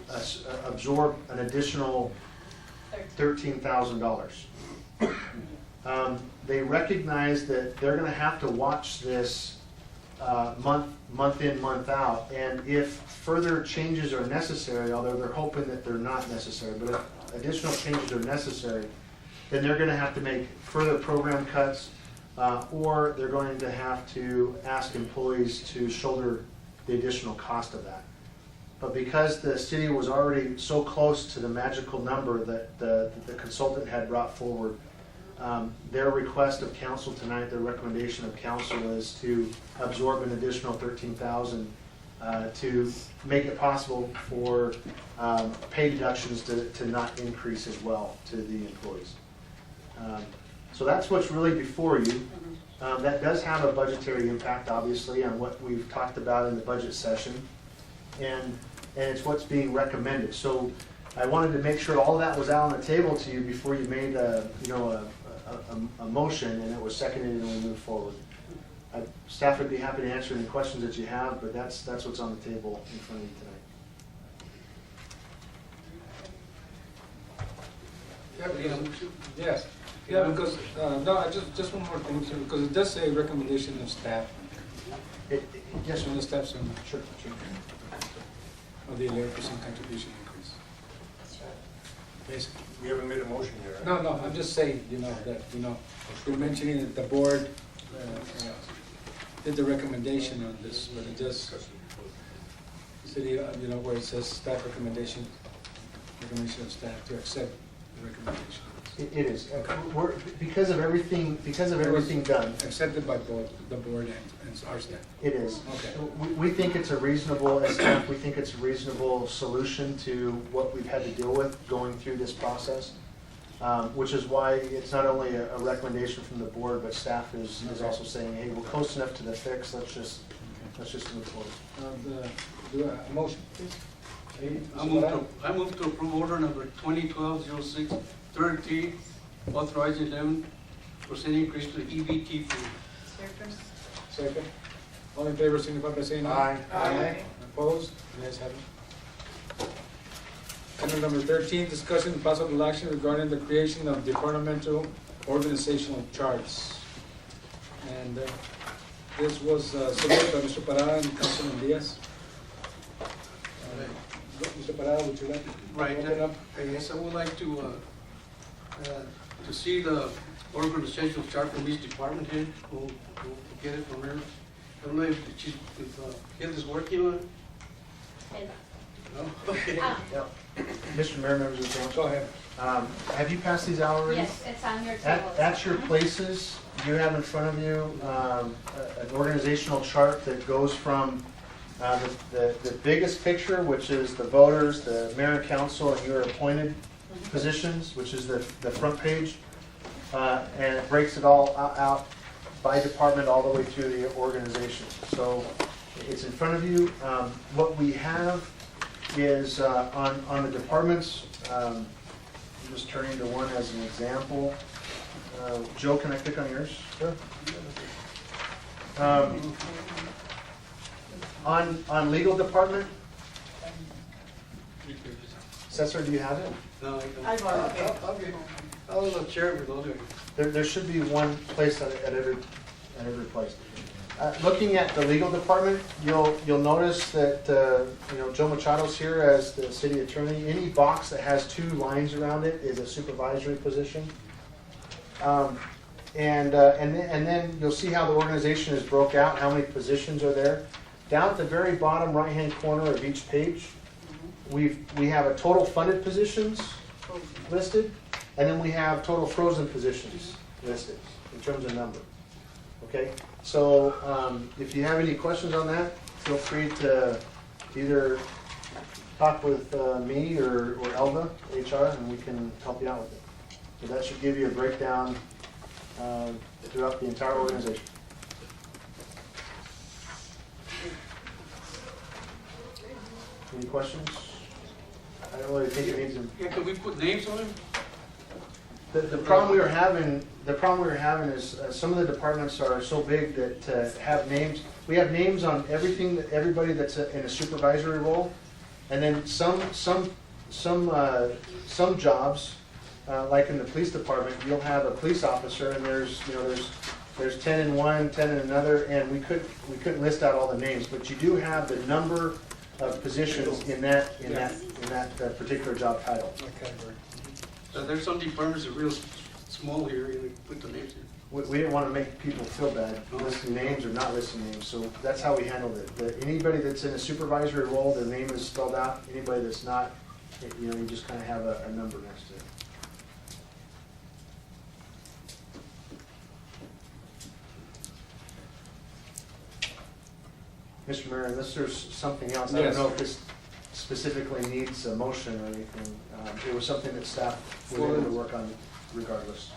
S6: absorb an additional $13,000. They recognize that they're going to have to watch this month in, month out, and if further changes are necessary, although they're hoping that they're not necessary, but if additional changes are necessary, then they're going to have to make further program cuts, or they're going to have to ask employees to shoulder the additional cost of that. But because the city was already so close to the magical number that the consultant had brought forward, their request of council tonight, their recommendation of council is to absorb an additional $13,000 to make it possible for pay deductions to not increase as well to the employees. So that's what's really before you. That does have a budgetary impact, obviously, on what we've talked about in the budget session, and it's what's being recommended. So I wanted to make sure all that was out on the table to you before you made a motion and it was seconded and we moved forward. Staff would be happy to answer any questions that you have, but that's what's on the table in front of you tonight.
S1: Yes, yeah, because, no, I just one more thing, too, because it does say recommendation of staff.
S6: Yes,
S1: On the staff, so
S6: sure.
S1: of the 11% contribution increase. Basically.
S7: We haven't made a motion yet, right?
S1: No, I'm just saying, that, you're mentioning that the board did the recommendation on this, but it just, city, where it says staff recommendation of staff to accept the recommendation.
S6: It is. Because of everything done.
S1: Accepted by both the board and our staff.
S6: It is.
S1: Okay.
S6: We think it's a reasonable, as staff, we think it's a reasonable solution to what we've had to deal with going through this process, which is why it's not only a recommendation from the board, but staff is also saying, hey, we're close enough to the fix, let's just move forward.
S1: Do a motion, please.
S14: I move to approve order number 2012-06-30, authorizing 11% increase to the EBT fee.
S1: Second. All in favor, signify by saying aye.
S6: Aye.
S1: Opposed? Yes, have it. Item number 13, discussion and possible action regarding the creation of departmental organizational charts. And this was submitted by Mr. Parada and Councilman Diaz. Mr. Parada, would you like to open up?
S14: Yes, I would like to see the organizational chart from each department head. We'll get it from her. I don't know if Hilda's working on it. No? Okay.
S6: Mr. Mayor, members of the council.
S1: Go ahead.
S6: Have you passed these out already?
S13: Yes, it's on your table.
S6: At your places, you have in front of you an organizational chart that goes from the biggest picture, which is the voters, the mayor and council, and your appointed positions, which is the front page, and it breaks it all out by department all the way through the organization. So it's in front of you. What we have is on the departments, I'm just turning to one as an example. Joe, can I click on yours? Sure. On legal department, Cesar, do you have it?
S14: No, I don't. Okay. I'll share it with all of you.
S6: There should be one place at every place. Looking at the legal department, you'll notice that Joe Machado's here as the city attorney. Any box that has 2 lines around it is a supervisory position. And then you'll see how the organization is broke out, how many positions are there. Down at the very bottom right-hand corner of each page, we have a total funded positions listed, and then we have total frozen positions listed in terms of number. Okay, so if you have any questions on that, feel free to either talk with me or Elva, HR, and we can help you out with it. So that should give you a breakdown throughout the entire organization. Any questions? I don't really think it needs to.
S14: Yeah, can we put names on them?
S6: The problem we were having is some of the departments are so big that have names. We have names on everybody that's in a supervisory role, and then some jobs, like in the police department, you'll have a police officer, and there's 10 in one, 10 in another, and we couldn't list out all the names, but you do have the number of positions in that particular job title.
S14: So there's some departments that are real small here, you know, put the names here.
S6: We didn't want to make people feel bad, listing names or not listing names, so that's how we handled it. Anybody that's in a supervisory role, their name is spelled out. Anybody that's not, you know, you just kind of have a number next to it. Mr. Mayor, unless there's something else, I don't
S1: Yes.
S6: know if this specifically needs a motion or anything. It was something that staff were able to work on regardless.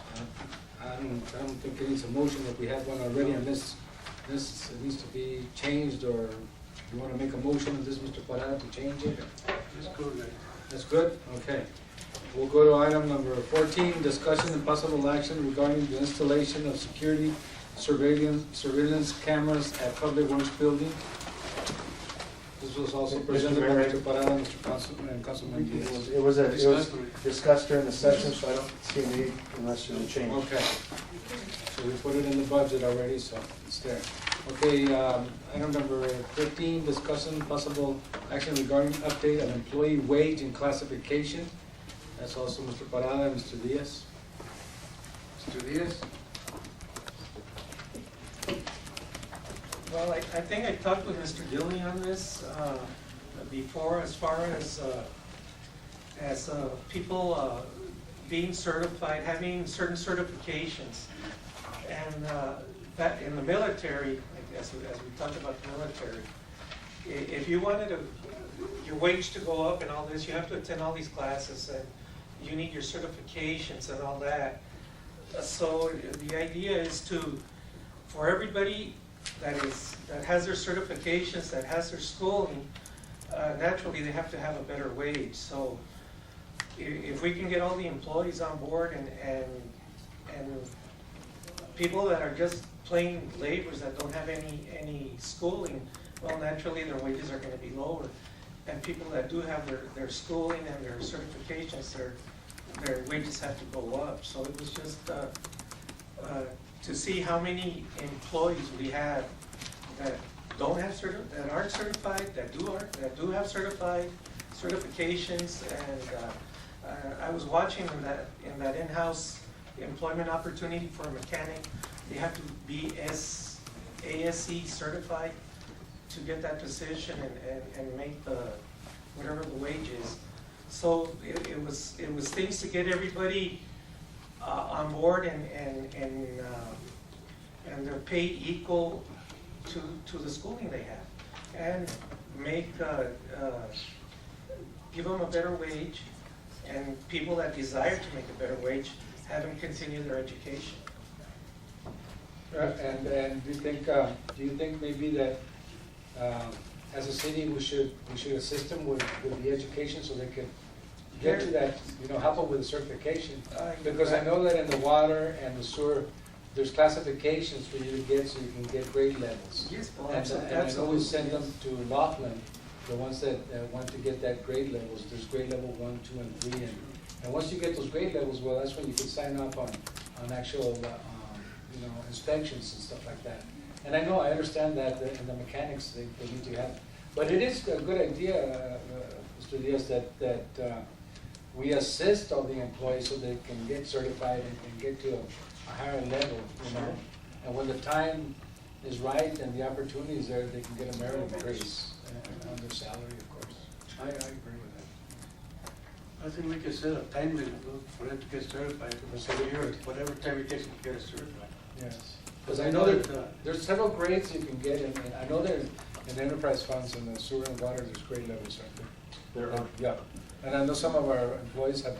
S1: I don't think it needs a motion if we have one already, unless this needs to be changed, or you want to make a motion on this, Mr. Parada, to change it?
S14: Let's go there.
S1: That's good? Okay. We'll go to item number 14, discussion and possible action regarding the installation of security surveillance cameras at Public Works Building. This was also
S6: Mr.
S1: presented by
S6: Mayor.
S1: Mr. Parada, Mr. Councilman, and Councilman Diaz.
S6: It was discussed during the session, so I don't see a need unless there's a change.
S1: Okay. So we put it in the budget already, so it's there. Okay, item number 15, discussion possible action regarding update of employee wage and classification. That's also Mr. Parada and Mr. Diaz. Mr. Diaz?
S15: Well, I think I talked with Mr. Gilly on this before, as far as people being certified, having certain certifications. And that in the military, as we talked about the military, if you wanted your wage to go up and all this, you have to attend all these classes, and you need your certifications and all that. So the idea is for everybody that has their certifications, that has their schooling, naturally they have to have a better wage. So if we can get all the employees on board and people that are just plain laborers that don't have any schooling, well, naturally their wages are going to be lower. And people that do have their schooling and their certifications, their wages have to go up. So it was just to see how many employees we have that don't have that aren't certified, that do have certifications, and I was watching in that in-house employment opportunity for a mechanic. They have to be ASC certified to get that position and make whatever the wage is. So it was things to get everybody on board and they're paid equal to the schooling they have, and give them a better wage, and people that desire to make a better wage have them continue their education.
S1: And do you think maybe that as a city we should assist them with the education so they can get to that, help them with the certification? Because I know that in the water and the sewer, there's classifications for you to get so you can get grade levels.
S15: Yes, well,
S1: And I know we send them to Laughlin, the ones that want to get that grade levels. There's grade level 1, 2, and 3, and once you get those grade levels, well, that's when you can sign up on actual inspections and stuff like that. And I understand that in the mechanics they need to have, but it is a good idea, Mr. Diaz, that we assist all the employees so they can get certified and get to a higher level, And when the time is right and the opportunity is there, they can get a merit increase on their salary, of course. I agree with that.
S14: I think we can set a time limit for them to get certified, for a year, whatever time it takes to get it certified.
S1: Yes, because I know that there's several grades you can get, and I know that in enterprise funds in the sewer and water, there's grade levels, aren't there?
S6: There are.
S1: Yeah, and I know some of our employees have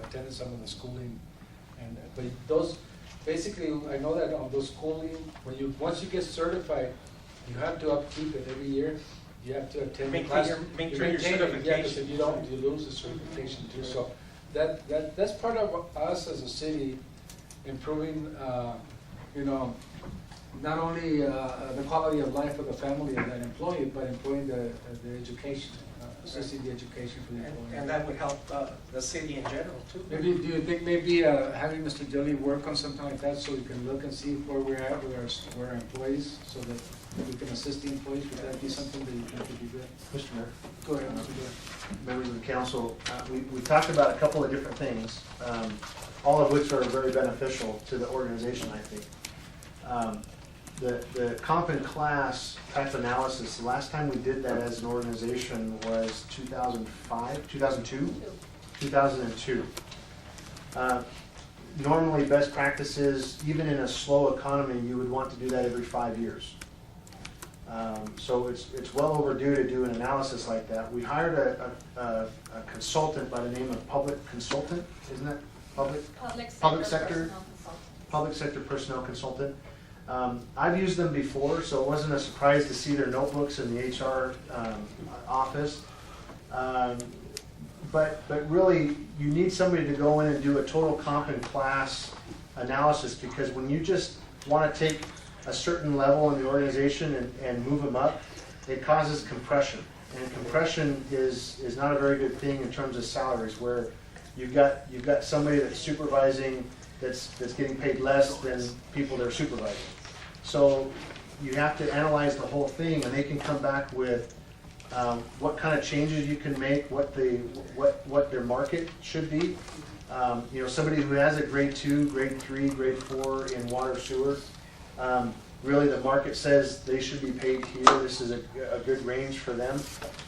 S1: attended some of the schooling, but those, basically, I know that on those schooling, once you get certified, you have to upkeep it every year. You have to attend the class.
S15: Maintain your certification.
S1: Yeah, because if you don't, you lose the certification too. So that's part of us as a city improving, not only the quality of life of the family of that employee, but improving the education. assisting the education for the employees.
S15: And that would help the city in general too.
S1: Maybe, do you think maybe having Mr. Dilly work on something like that so we can look and see where we're at with our employees, so that we can assist the employees? Would that be something that you think would be good?
S6: Mr. Mayor,
S1: Go ahead, Mr. Dilly.
S6: members of the council, we talked about a couple of different things, all of which are very beneficial to the organization, I think. The comp and class type analysis, the last time we did that as an organization was 2005, 2002? 2002. Normally, best practices, even in a slow economy, you would want to do that every 5 years. So it's well overdue to do an analysis like that. We hired a consultant by the name of Public Consultant, isn't that public? Public sector Public sector personnel consultant. I've used them before, so it wasn't a surprise to see their notebooks in the HR office. But really, you need somebody to go in and do a total comp and class analysis, because when you just want to take a certain level in the organization and move them up, it causes compression. And compression is not a very good thing in terms of salaries, where you've got somebody that's supervising that's getting paid less than people they're supervising. So you have to analyze the whole thing, and they can come back with what kind of changes you can make, what their market should be. You know, somebody who has a grade 2, grade 3, grade 4 in water sewer, really the market says they should be paid here. This is a good range for them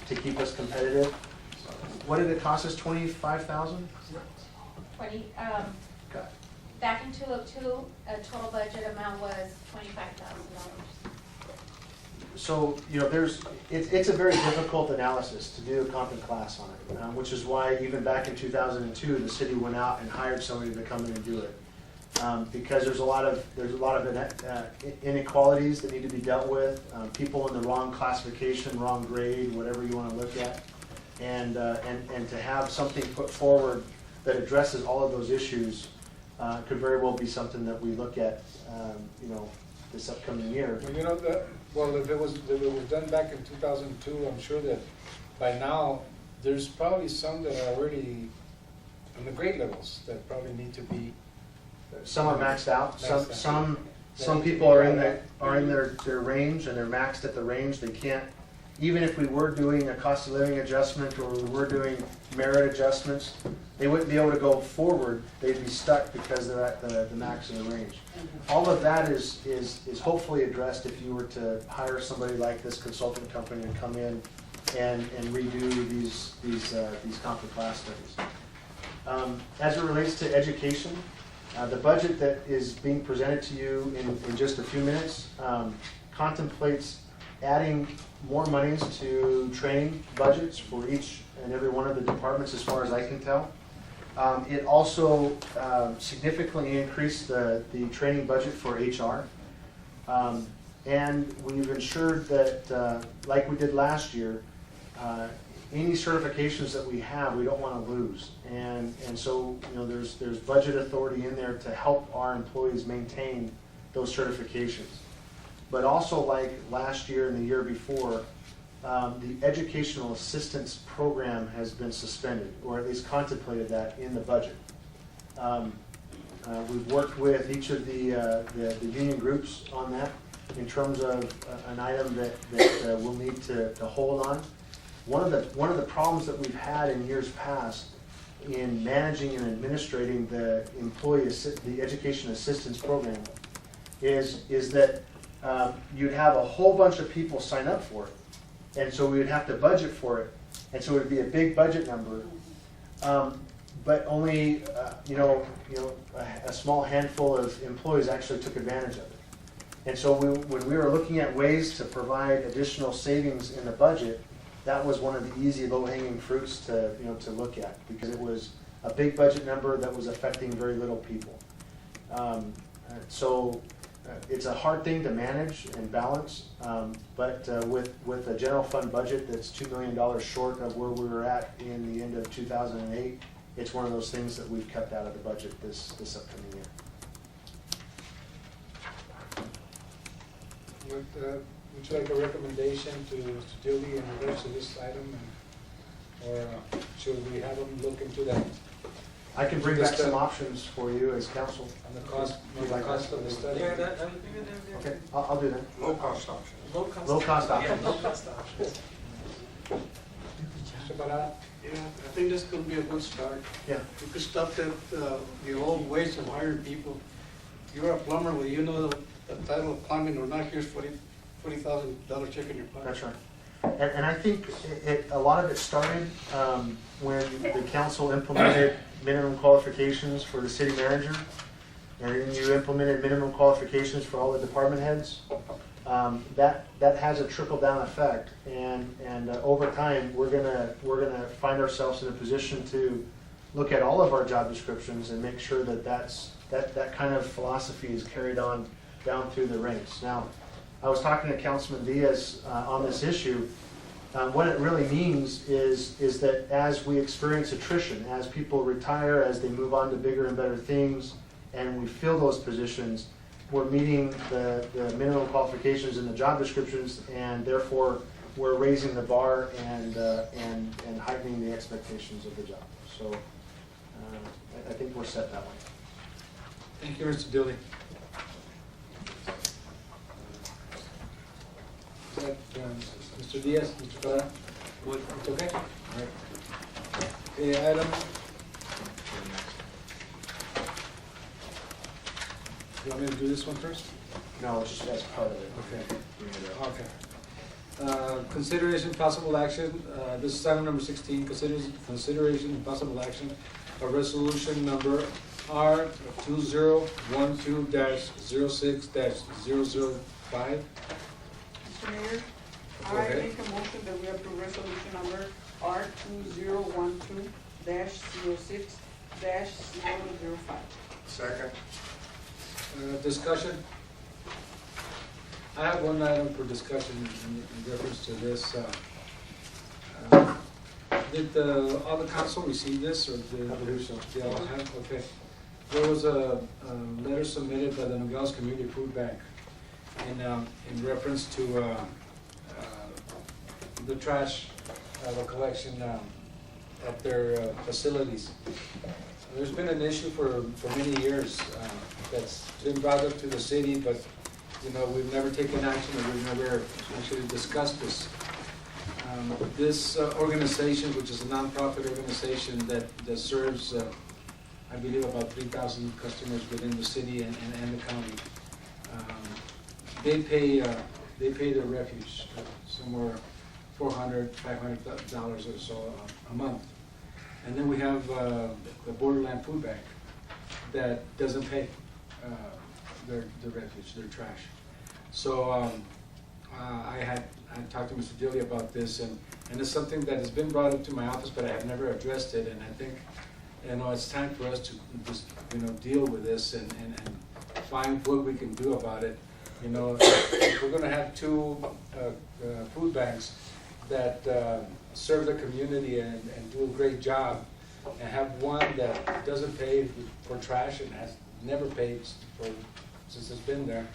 S6: to keep us competitive. What did it cost us, 25,000?
S13: 20,
S6: Okay.
S13: back in 2002, a total budget amount was $25,000.
S6: So, you know, it's a very difficult analysis to do a comp and class on it, which is why even back in 2002, the city went out and hired somebody to come in and do it. Because there's a lot of inequalities that need to be dealt with, people in the wrong classification, wrong grade, whatever you want to look at, and to have something put forward that addresses all of those issues could very well be something that we look at, you know, this upcoming year.
S1: Well, you know, if it was done back in 2002, I'm sure that by now, there's probably some that are already on the grade levels that probably need to be.
S6: Some are maxed out.
S1: Maxed out.
S6: Some people are in their range, and they're maxed at the range. They can't, even if we were doing a cost of living adjustment or we were doing merit adjustments, they wouldn't be able to go forward. They'd be stuck because they're at the max of the range. All of that is hopefully addressed if you were to hire somebody like this consulting company to come in and redo these comp and class studies. As it relates to education, the budget that is being presented to you in just a few minutes contemplates adding more monies to training budgets for each and every one of the departments, as far as I can tell. It also significantly increased the training budget for HR. And we've ensured that, like we did last year, any certifications that we have, we don't want to lose. And so, you know, there's budget authority in there to help our employees maintain those certifications. But also, like last year and the year before, the educational assistance program has been suspended, or at least contemplated that in the budget. We've worked with each of the union groups on that in terms of an item that we'll need to hold on. One of the problems that we've had in years past in managing and administrating the education assistance program is that you'd have a whole bunch of people sign up for it, and so we would have to budget for it, and so it would be a big budget number, but only a small handful of employees actually took advantage of it. And so when we were looking at ways to provide additional savings in the budget, that was one of the easy low-hanging fruits to look at, because it was a big budget number that was affecting very little people. It's a hard thing to manage and balance, but with a general fund budget that's $2 million short of where we were at in the end of 2008, it's one of those things that we've kept out of the budget this upcoming year.
S1: Would you like a recommendation to Dilly in regards to this item? Or should we have them look into that?
S6: I can bring back some options for you as council.
S1: On the cost,
S6: Would you like
S1: cost
S6: that?
S1: of the study?
S15: Yeah, that would be good.
S6: Okay, I'll do that.
S7: Low cost option.
S15: Low cost.
S6: Low cost
S15: Yeah,
S6: options.
S15: low cost options.
S1: Mr. Parada?
S9: Yeah, I think this could be a good start.
S6: Yeah.
S9: You could stop the old ways of hiring people. You're a plumber, well, you know the title of plumbing or not, here's $40,000 check in your pocket.
S6: That's right. And I think a lot of it started when the council implemented minimum qualifications for the city manager, and then you implemented minimum qualifications for all the department heads. That has a trickle-down effect, and over time, we're gonna find ourselves in a position to look at all of our job descriptions and make sure that that kind of philosophy is carried on down through the ranks. Now, I was talking to Councilman Diaz on this issue. What it really means is that as we experience attrition, as people retire, as they move on to bigger and better things, and we fill those positions, we're meeting the minimum qualifications in the job descriptions, and therefore we're raising the bar and heightening the expectations of the job. So I think we're set that way.
S1: Thank you, Mr. Dilly. Is that, Mr. Diaz, Mr. Parada? What? It's okay? All right. Okay, item. You want me to do this one first?
S6: No, just as part of it.
S1: Okay. Okay. Consideration possible action, this is item number 16, consideration and possible action of resolution number R 2012-06-005.
S12: Mr. Mayor,
S1: Go
S12: I
S1: ahead.
S12: make a motion that we approve resolution number R 2012-06-005.
S7: Second.
S1: Discussion? I have one item for discussion in reference to this. Did all the council receive this, or did
S6: I believe so.
S1: they all have? Okay. There was a letter submitted by the Nogales Community Food Bank in reference to the trash, the collection at their facilities. There's been an issue for many years that's been brought up to the city, but we've never taken action, or we've never actually discussed this. This organization, which is a nonprofit organization that serves, I believe, about 3,000 customers within the city and the county, they pay their refuge somewhere $400, $500 or so a month. And then we have the Borderland Food Bank that doesn't pay their refuge, their trash. So I talked to Mr. Dilly about this, and it's something that has been brought up to my office, but I have never addressed it. And I think it's time for us to just deal with this and find what we can do about it. If we're going to have two food banks that serve the community and do a great job, and have one that doesn't pay for trash and has never paid since it's been there,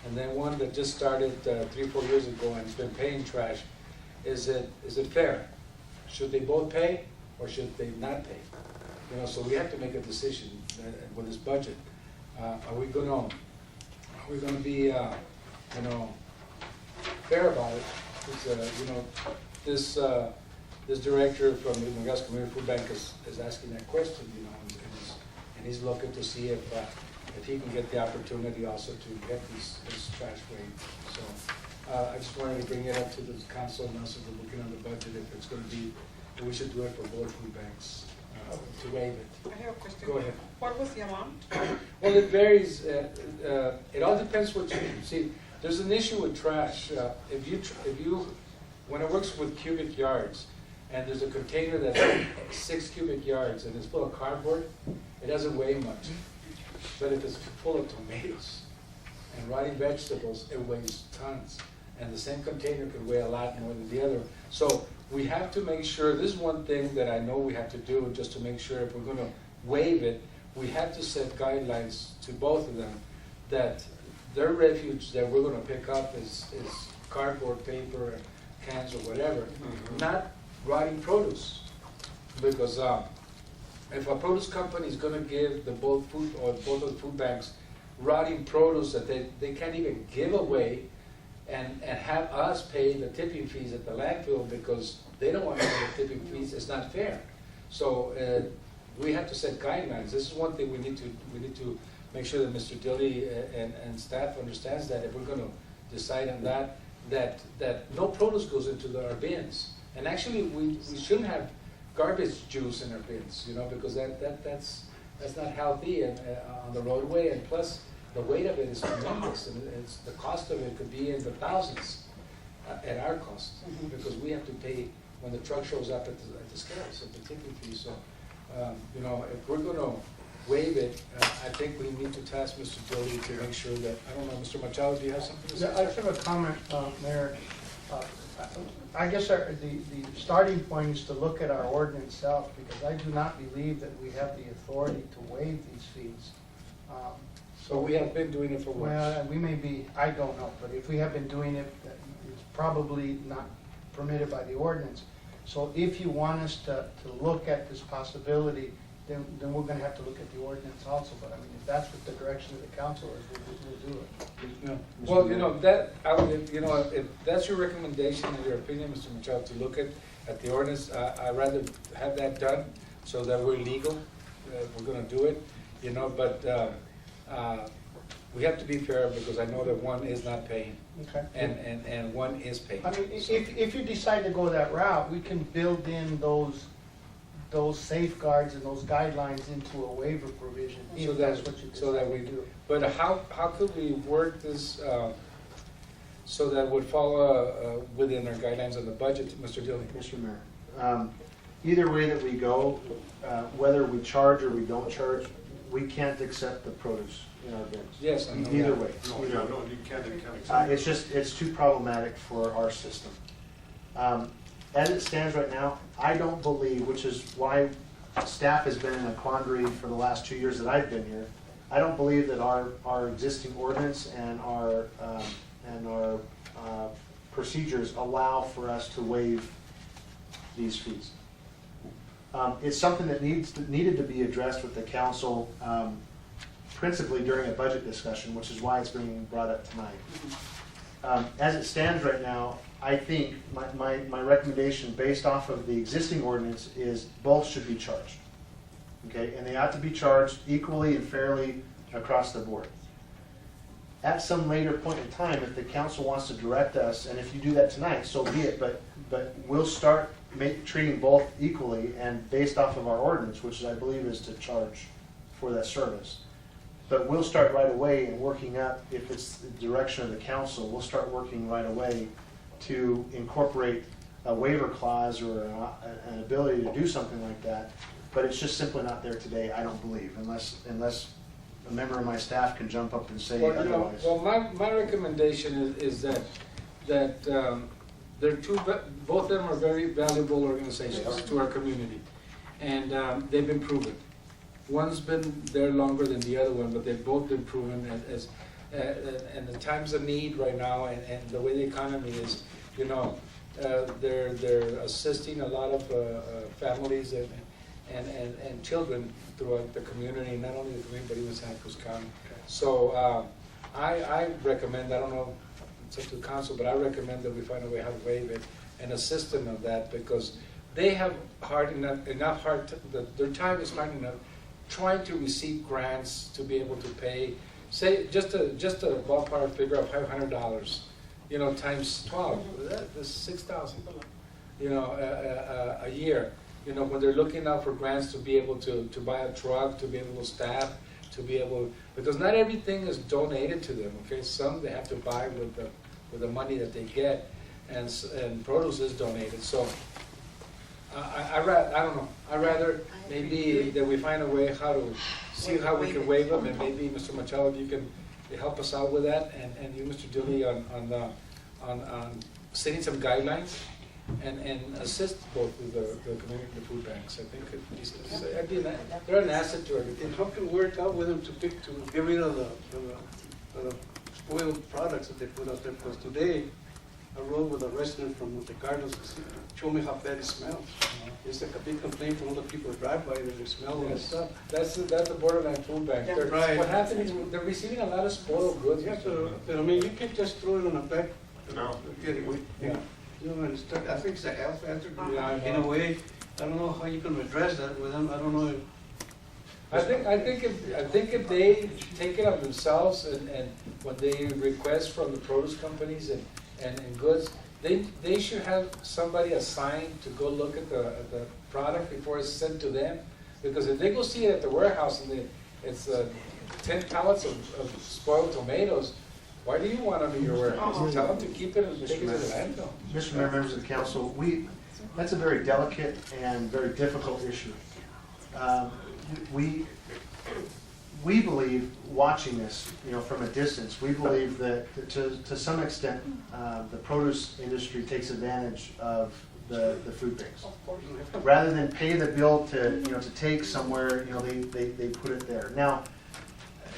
S1: and then one that just started 3 or 4 years ago and has been paying trash, is it fair? Should they both pay, or should they not pay? So we have to make a decision with this budget. Are we gonna be fair about it? It's, this director from the Nogales Community Food Bank is asking that question, and he's looking to see if he can get the opportunity also to get this trash rate. So I just wanted to bring it up to the council, and also we're looking on the budget if it's going to be, we should do it for both food banks to waive it.
S12: I have a question.
S1: Go ahead.
S12: What was the amount?
S1: Well, it varies. It all depends what you see. There's an issue with trash. If you when it works with cubic yards, and there's a container that's 6 cubic yards and it's full of cardboard, it doesn't weigh much. But if it's full of tomatoes and rotting vegetables, it weighs tons. And the same container could weigh a lot more than the other. So we have to make sure, this is one thing that I know we have to do, just to make sure if we're going to waive it, we have to set guidelines to both of them, that their refuge that we're going to pick up is cardboard, paper, cans, or whatever, not rotting produce. Because if a produce company is gonna give the both food, or both of the food banks rotting produce that they can't even give away, and have us pay the tipping fees at the landfill because they don't want to pay the tipping fees, it's not fair. So we have to set guidelines. This is one thing we need to make sure that Mr. Dilly and staff understands, that if we're gonna decide on that no produce goes into our bins. And actually, we shouldn't have garbage juice in our bins, you know, because that's not healthy and on the roadway, and plus the weight of it is tremendous, and the cost of it could be in the thousands at our cost, because we have to pay when the truck shows up at the scales, at the tipping fee. So, you know, if we're gonna waive it, I think we need to task Mr. Dilly to make sure that, I don't know, Mr. Machado, do you have something to say?
S16: Yeah, I just have a comment, Mayor. I guess the starting point is to look at our ordinance itself, because I do not believe that we have the authority to waive these fees.
S1: So we have been doing it for what?
S16: Well, we may be, I don't know, but if we have been doing it, it's probably not permitted by the ordinance. So if you want us to look at this possibility, then we're gonna have to look at the ordinance also. But I mean, if that's what the direction of the council is, we'll do it.
S1: Yeah. Well, you know, if that's your recommendation and your opinion, Mr. Machado, to look at the ordinance, I'd rather have that done so that we're legal, we're gonna do it, you know, but we have to be fair, because I know that one is not paying.
S16: Okay.
S1: And one is paying.
S16: I mean,
S1: So-
S16: if you decide to go that route, we can build in those safeguards and those guidelines into a waiver provision,
S1: So
S16: if
S1: that,
S16: that's what you
S1: so that
S16: decide
S1: we
S16: to do.
S1: But how could we work this, so that would fall within our guidelines on the budget, Mr. Dilly?
S6: Mr. Mayor, either way that we go, whether we charge or we don't charge, we can't accept the produce in our bins.
S1: Yes, I know
S6: Either
S1: that.
S6: way.
S7: No,
S6: Either way.
S7: no, you can't accept it.
S6: It's just, it's too problematic for our system. As it stands right now, I don't believe, which is why staff has been in a quandary for the last 2 years that I've been here, I don't believe that our existing ordinance and our procedures allow for us to waive these fees. It's something that needed to be addressed with the council, principally during a budget discussion, which is why it's being brought up tonight. As it stands right now, I think my recommendation, based off of the existing ordinance, is both should be charged. Okay, and they ought to be charged equally and fairly across the board. At some later point in time, if the council wants to direct us, and if you do that tonight, so be it, but we'll start treating both equally and based off of our ordinance, which I believe is to charge for that service. But we'll start right away and working up, if it's the direction of the council, we'll start working right away to incorporate a waiver clause or an ability to do something like that. But it's just simply not there today, I don't believe, unless a member of my staff can jump up and say
S1: Well, you know,
S6: otherwise.
S1: well, my recommendation is that they're both of them are very valuable organizations to our community, and they've been proven. One's been there longer than the other one, but they've both been proven as and the times of need right now, and the way the economy is, you know, they're assisting a lot of families and children throughout the community, not only the community, but even Santa Cruz County. So I recommend, I don't know, it's up to the council, but I recommend that we find a way how to waive it and assist them of that, because they have enough heart, their time is hard enough trying to receive grants to be able to pay, say, just a ballpark figure of $500, you know, times 12, that's $6,000, you know, a year. You know, when they're looking out for grants to be able to buy a truck, to be able to staff, to be able, because not everything is donated to them, okay? Some they have to buy with the money that they get, and produce is donated. So I don't know. I'd rather maybe that we find a way how to see how we can waive them, and maybe Mr. Machado, if you can help us out with that, and you, Mr. Dilly, on setting some guidelines. And assist both with the community and the food banks. I think they're an asset to everything.
S14: And how can we work out with them to get rid of the spoiled products that they put out there? Because today, I rode with a resident from Monte Carlo, showed me how bad it smells. It's like a big complaint from all the people that drive by, that they smell all that
S1: Yes.
S14: stuff.
S1: That's the Borderland Food Bank.
S12: Yeah.
S1: They're-
S14: Right.
S1: What happens is they're receiving a lot of spoiled goods.
S14: Yeah, but I mean, you can't just throw it on a back.
S7: No.
S1: Yeah.
S14: You know, and stuff, I think it's a health hazard.
S1: Yeah, I
S14: In
S1: know.
S14: a way, I don't know how you can address that with them, I don't know.
S1: I think if they take it on themselves and when they request from the produce companies and goods, they should have somebody assigned to go look at the product before it's sent to them. Because if they go see it at the warehouse and it's 10 pallets of spoiled tomatoes, why do you want them in your warehouse? Tell them to keep it and take it to the landfill.
S6: Mr. Mayor, members of the council, that's a very delicate and very difficult issue. We believe, watching this, from a distance, we believe that to some extent, the produce industry takes advantage of the food banks. Rather than pay the bill to take somewhere, they put it there. Now,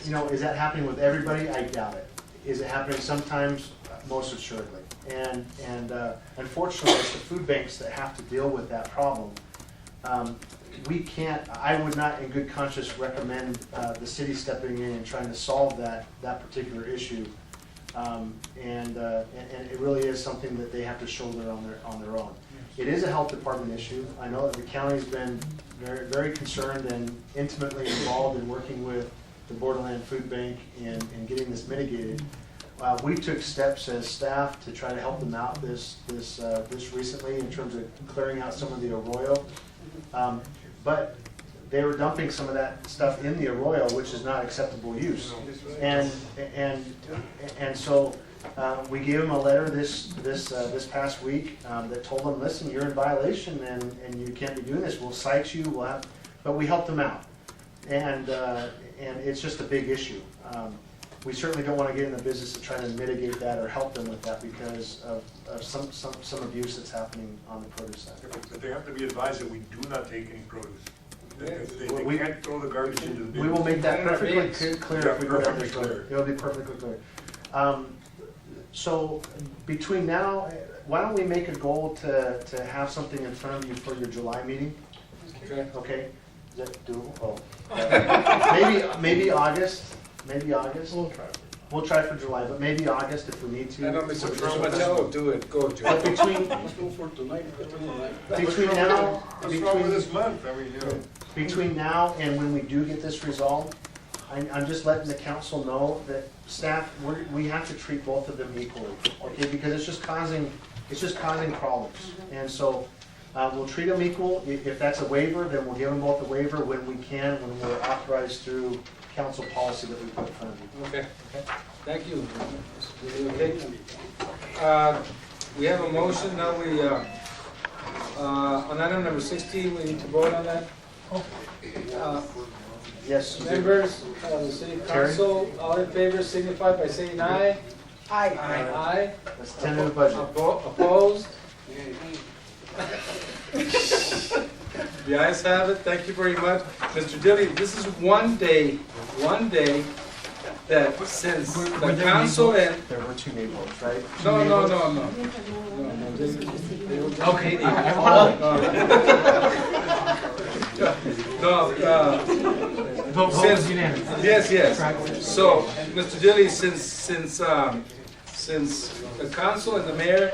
S6: is that happening with everybody? I doubt it. Is it happening sometimes? Most assuredly. And unfortunately, it's the food banks that have to deal with that problem. I would not in good conscience recommend the city stepping in and trying to solve that particular issue. And it really is something that they have to shoulder on their own. It is a health department issue. I know that the county's been very, very concerned and intimately involved in working with the Borderland Food Bank in getting this mitigated. We took steps as staff to try to help them out this recently in terms of clearing out some of the arroyo. But they were dumping some of that stuff in the arroyo, which is not acceptable use. And so we gave them a letter this past week that told them, listen, you're in violation and you can't be doing this. We'll cite you. But we helped them out, and it's just a big issue. We certainly don't want to get in the business of trying to mitigate that or help them with that because of some abuse that's happening on the produce side.
S7: But they have to be advised that we do not take any produce. They
S6: We-
S7: can't throw the garbage into the bin.
S6: We will make that perfectly clear if we go down this
S7: Perfectly
S6: road. It'll be perfectly clear. So between now, why don't we make a goal to have something in front of you for your July meeting?
S1: Okay.
S6: Okay? Is that doable? Oh. Maybe August. Maybe August. We'll try for July, but maybe August if we need to.
S1: I know Mr. Mattel, do it, go, Joe.
S6: But between
S14: Let's go for tonight.
S6: now,
S7: What's wrong with this month? I mean,
S6: between now and when we do get this resolved, I'm just letting the council know that staff, we have to treat both of them equally, okay? Because it's just causing problems. And so we'll treat them equal. If that's a waiver, then we'll give them both a waiver when we can, when we're authorized through council policy that we put in front of you.
S1: Okay, thank you. Okay. We have a motion, now on item number 16, we need to vote on that.
S6: Yes, you do.
S1: Members of the city council, all in favor signify by saying aye.
S12: Aye.
S1: Aye.
S6: That's tentative budget.
S1: Opposed? The ayes have it, thank you very much. Mr. Dilly, this is one day that since the council and...
S6: There were two nay votes, right?
S1: No.
S6: Okay.
S1: Since, yes. So, Mr. Dilly, since the council and the mayor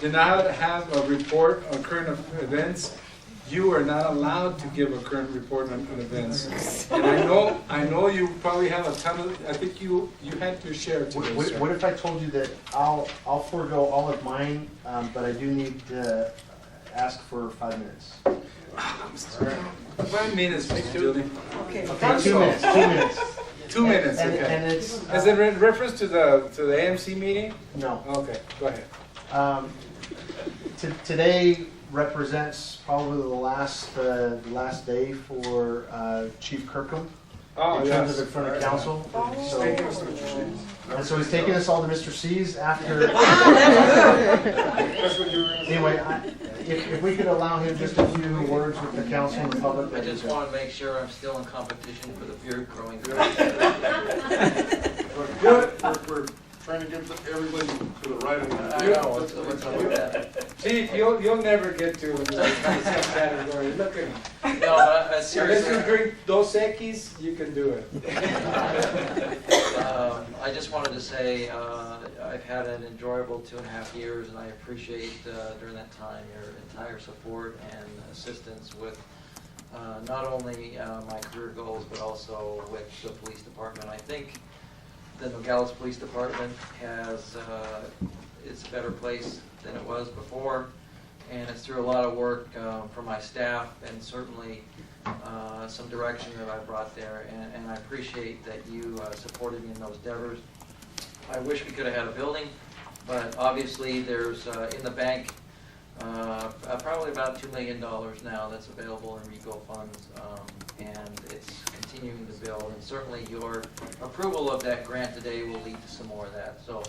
S1: did not have a report on current events, you are not allowed to give a current report on events. And I know you probably have a ton of, I think you had your share today, sir.
S6: What if I told you that I'll forego all of mine, but I do need to ask for 5 minutes?
S1: 5 minutes, Mr. Dilly.
S12: Okay.
S6: Okay, 2 minutes, 2 minutes.
S1: 2 minutes,
S6: And
S1: okay.
S6: it's.
S1: Is it in reference to the AMC meeting?
S6: No.
S1: Okay, go ahead.
S6: Today represents probably the last day for Chief Kirkham
S1: Oh,
S6: in terms
S1: yes.
S6: of in front of council. So,
S7: Take us to Mr. Shades.
S6: and so he's taking us all to Mr. C's after.
S7: That's what you were gonna say.
S6: Anyway, if we could allow him just a few words with the council and the public.
S2: I just want to make sure I'm still in competition for the beard growing.
S7: We're
S3: trying to get everybody to the right of the.
S2: I know, what's up with that?
S1: Chief, you'll never get to the category. Look at him.
S2: No, but
S1: Unless
S2: seriously.
S1: you drink Dos Equis, you can do it.
S2: I just wanted to say, I've had an enjoyable 2.5 years, and I appreciate during that time your entire support and assistance with not only my career goals, but also with the police department. I think the Nogales Police Department it's a better place than it was before, and it's through a lot of work from my staff, and certainly some direction that I brought there, and I appreciate that you supported me in those endeavors. I wish we could have had a building, but obviously there's in the bank probably about $2 million now that's available in RECO funds, and it's continuing to build, and certainly your approval of that grant today will lead to some more of that. So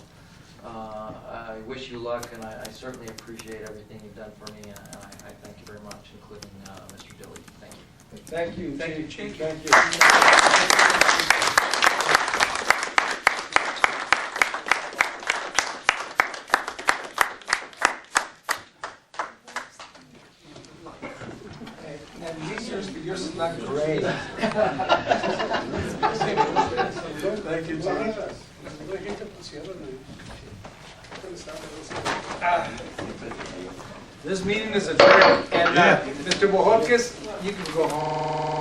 S2: I wish you luck, and I certainly appreciate everything you've done for me, and I thank you very much, including Mr. Dilly. Thank you.
S1: Thank you.
S7: Thank you, Chief.
S1: Thank you. And yours is not great.
S14: Thank you, Chief.
S1: This meeting is adjourned, and Mr. Bojorquez, you can go home.